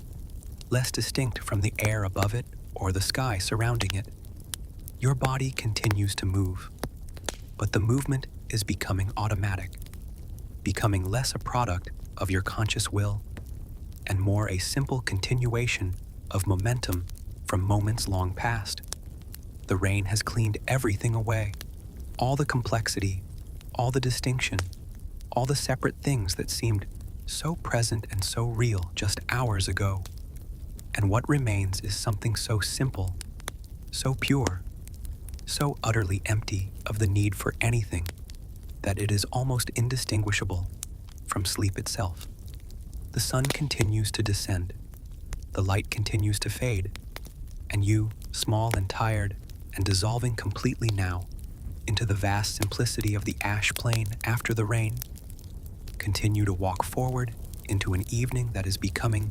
less distinct from the air above it or the sky surrounding it. Your body continues to move, but the movement is becoming automatic, becoming less a product of your conscious will and more a simple continuation of momentum from moments long past. The rain has cleaned everything away, All the complexity, all the distinction, all the separate things that seemed so present and so real just hours ago. And what remains is something so simple, so pure, so utterly empty of the need for anything that it is almost indistinguishable from sleep itself. The sun continues to descend, the light continues to fade, and you, small and tired and dissolving completely now into the vast simplicity of the ash plain after the rain, continue to walk forward into an evening that is becoming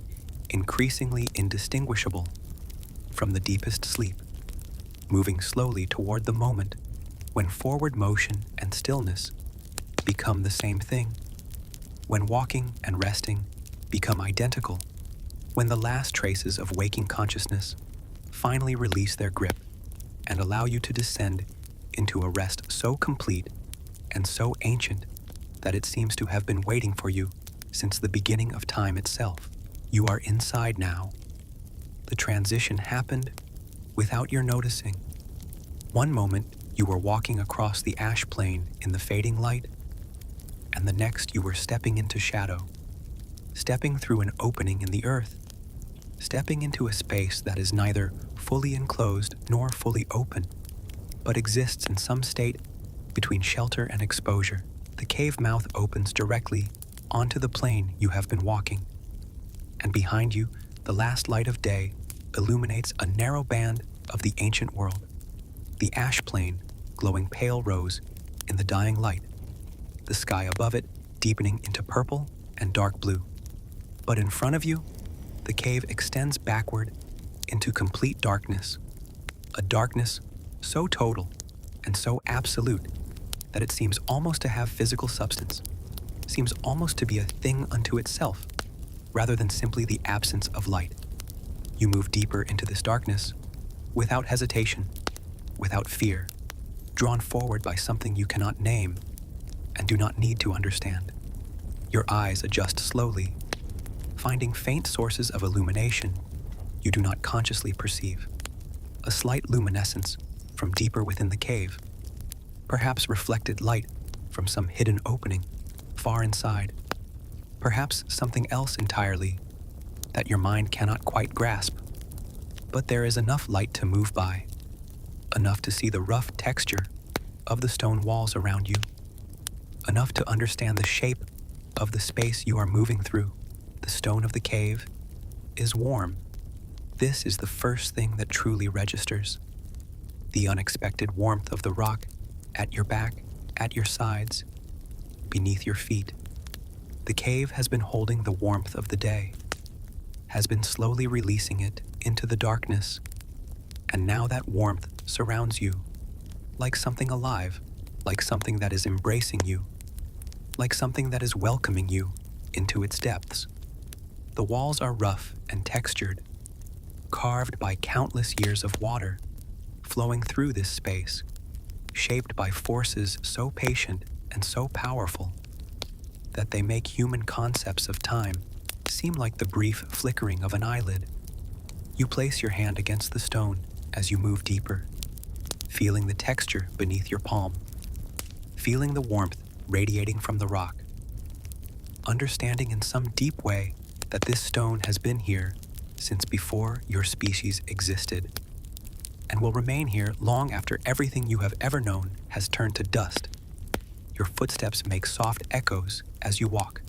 increasingly indistinguishable from the deepest sleep, moving slowly toward the moment when forward motion and stillness become the same thing, when walking and resting become identical, when the last traces of waking consciousness finally release their grip and allow you to descend into a rest so complete and so ancient that it seems to have been waiting for you since the beginning of time itself. You are inside now. The transition happened without your noticing. One moment you were walking across the ash plain in the fading light, and the next you were stepping into shadow, stepping through an opening in the earth, stepping into a space that is neither fully enclosed nor fully open, but exists in some state between shelter and exposure. The cave mouth opens directly onto the plain you have been walking, and behind you, the last light of day illuminates a narrow band of the ancient world, the ash plain glowing pale rose in the dying light, the sky above it deepening into purple and dark blue. But in front of you, the cave extends backward into complete darkness, a darkness so total and so absolute that it seems almost to have physical substance, seems almost to be a thing unto itself, rather than simply the absence of light. You move deeper into this darkness without hesitation, without fear, drawn forward by something you cannot name and do not need to understand. Your eyes adjust slowly, finding faint sources of illumination you do not consciously perceive. A slight luminescence from deeper within the cave, perhaps reflected light from some hidden opening far inside, perhaps something else entirely that your mind cannot quite grasp. But there is enough light to move by, enough to see the rough texture of the stone walls around you, enough to understand the shape of the space you are moving through. The stone of the cave is warm. This is the first thing that truly registers. The unexpected warmth of the rock at your back, at your sides, beneath your feet. The cave has been holding the warmth of the day, has been slowly releasing it into the darkness, and now that warmth surrounds you, like something alive, like something that is embracing you, like something that is welcoming you into its depths. The walls are rough and textured, carved by countless years of water, flowing through this space, shaped by forces so patient and so powerful that they make human concepts of time seem like the brief flickering of an eyelid. You place your hand against the stone as you move deeper, feeling the texture beneath your palm, feeling the warmth radiating from the rock, understanding in some deep way that this stone has been here since before your species existed, and will remain here long after everything you have ever known has turned to dust. Your footsteps make soft echoes as you walk,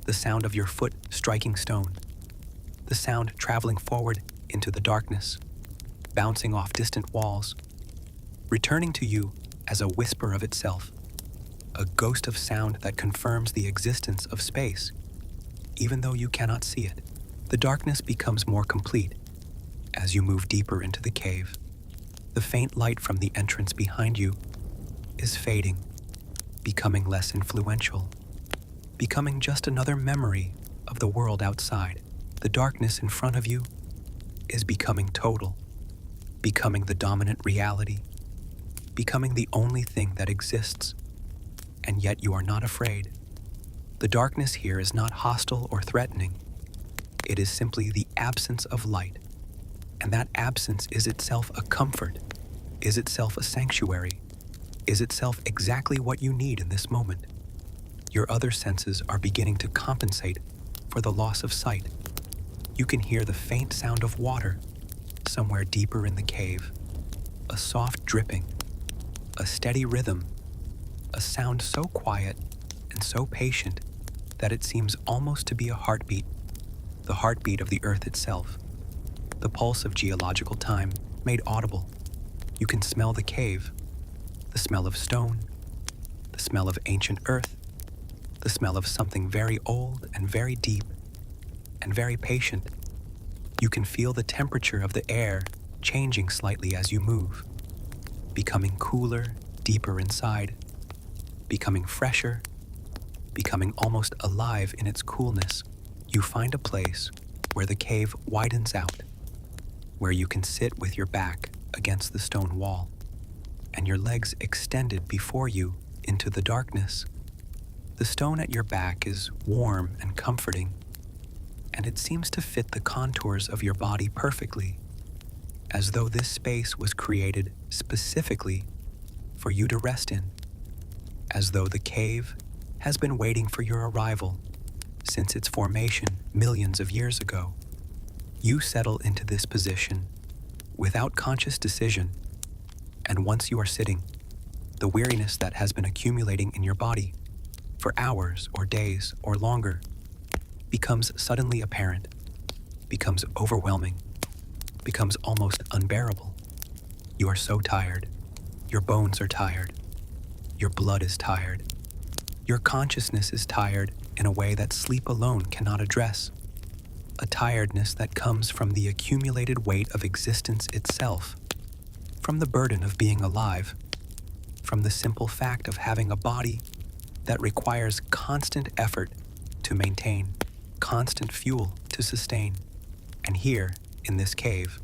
the sound of your foot striking stone, the sound traveling forward into the darkness, bouncing off distant walls, returning to you as a whisper of itself, a ghost of sound that confirms the existence of space, even though you cannot see it. The darkness becomes more complete as you move deeper into the cave. The faint light from the entrance behind you is fading, becoming less influential, becoming just another memory of the world outside. The darkness in front of you is becoming total, becoming the dominant reality, becoming the only thing that exists, and yet you are not afraid. The darkness here is not hostile or threatening. It is simply the absence of light, and that absence is itself a comfort, is itself a sanctuary, is itself exactly what you need in this moment. Your other senses are beginning to compensate for the loss of sight. You can hear the faint sound of water somewhere deeper in the cave, a soft dripping, a steady rhythm, a sound so quiet and so patient that it seems almost to be a heartbeat, the heartbeat of the earth itself, the pulse of geological time made audible. You can smell the cave, the smell of stone, the smell of ancient earth, the smell of something very old and very deep and very patient. You can feel the temperature of the air changing slightly as you move, becoming cooler, deeper inside, becoming fresher, becoming almost alive in its coolness. You find a place where the cave widens out, where you can sit with your back against the stone wall and your legs extended before you into the darkness. The stone at your back is warm and comforting, and it seems to fit the contours of your body perfectly, as though this space was created specifically for you to rest in, as though the cave has been waiting for your arrival since its formation millions of years ago. You settle into this position without conscious decision, and once you are sitting, the weariness that has been accumulating in your body for hours or days or longer becomes suddenly apparent, becomes overwhelming, becomes almost unbearable. You are so tired. Your bones are tired. Your blood is tired. Your consciousness is tired in a way that sleep alone cannot address. A tiredness that comes from the accumulated weight of existence itself, from the burden of being alive, from the simple fact of having a body that requires constant effort to maintain, constant fuel to sustain. And here, in this cave,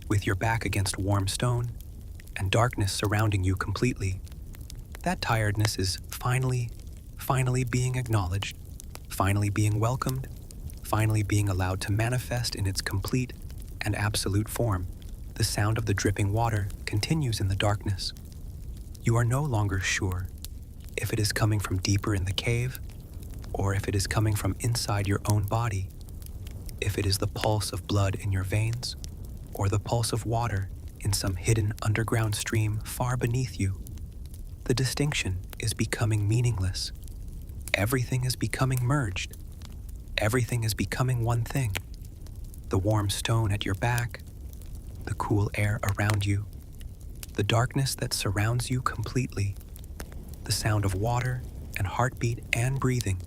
with your back against warm stone and darkness surrounding you completely, that tiredness is finally being acknowledged, finally being welcomed, finally being allowed to manifest in its complete and absolute form. The sound of the dripping water continues in the darkness. You are no longer sure if it is coming from deeper in the cave or if it is coming from inside your own body, if it is the pulse of blood in your veins or the pulse of water in some hidden underground stream far beneath you. The distinction is becoming meaningless. Everything is becoming merged. Everything is becoming one thing. The warm stone at your back, the cool air around you, the darkness that surrounds you completely, the sound of water and heartbeat and breathing.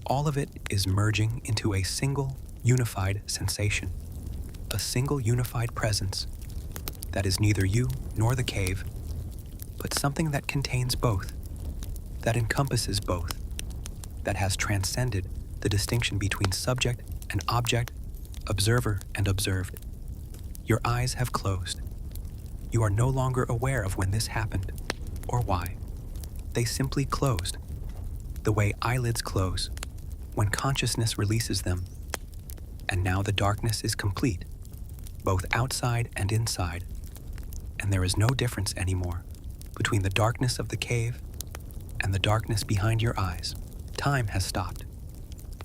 All of it is merging into a single, unified sensation, a single unified presence that is neither you nor the cave, but something that contains both, that encompasses both, that has transcended the distinction between subject and object, observer and observed. Your eyes have closed. You are no longer aware of when this happened or why. They simply closed, the way eyelids close when consciousness releases them. And now the darkness is complete, both outside and inside, and there is no difference anymore between the darkness of the cave and the darkness behind your eyes. Time has stopped.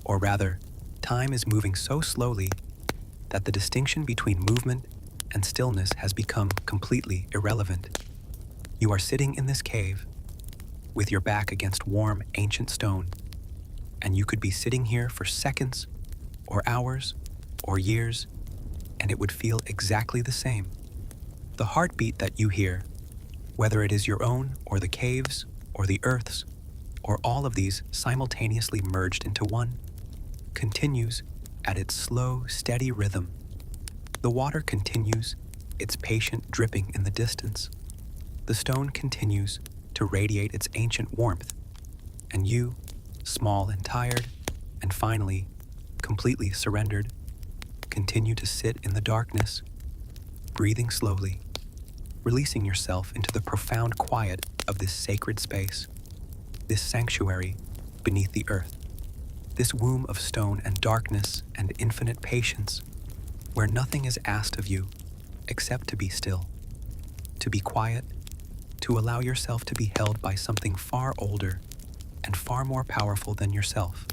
Or rather, time is moving so slowly that the distinction between movement and stillness has become completely irrelevant. You are sitting in this cave with your back against warm, ancient stone, and you could be sitting here for seconds or hours or years, and it would feel exactly the same. The heartbeat that you hear, whether it is your own or the cave's or the earth's, or all of these simultaneously merged into one, continues at its slow, steady rhythm. The water continues its patient dripping in the distance. The stone continues to radiate its ancient warmth, and you, small and tired, and finally, completely surrendered, continue to sit in the darkness, breathing slowly, releasing yourself into the profound quiet of this sacred space, this sanctuary beneath the earth, this womb of stone and darkness and infinite patience, where nothing is asked of you except to be still, to be quiet, to allow yourself to be held by something far older and far more powerful than yourself,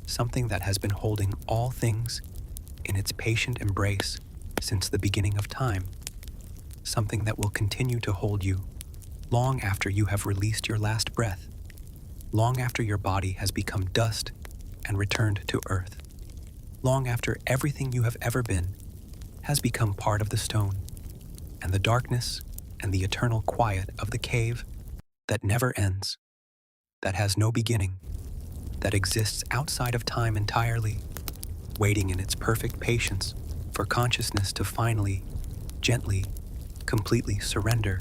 something that has been holding all things in its patient embrace since the beginning of time, something that will continue to hold you long after you have released your last breath, long after your body has become dust and returned to earth, long after everything you have ever been has become part of the stone, and the darkness and the eternal quiet of the cave that never ends, that has no beginning, that exists outside of time entirely, waiting in its perfect patience for consciousness to finally, gently, completely surrender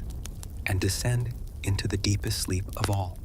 and descend into the deepest sleep of all.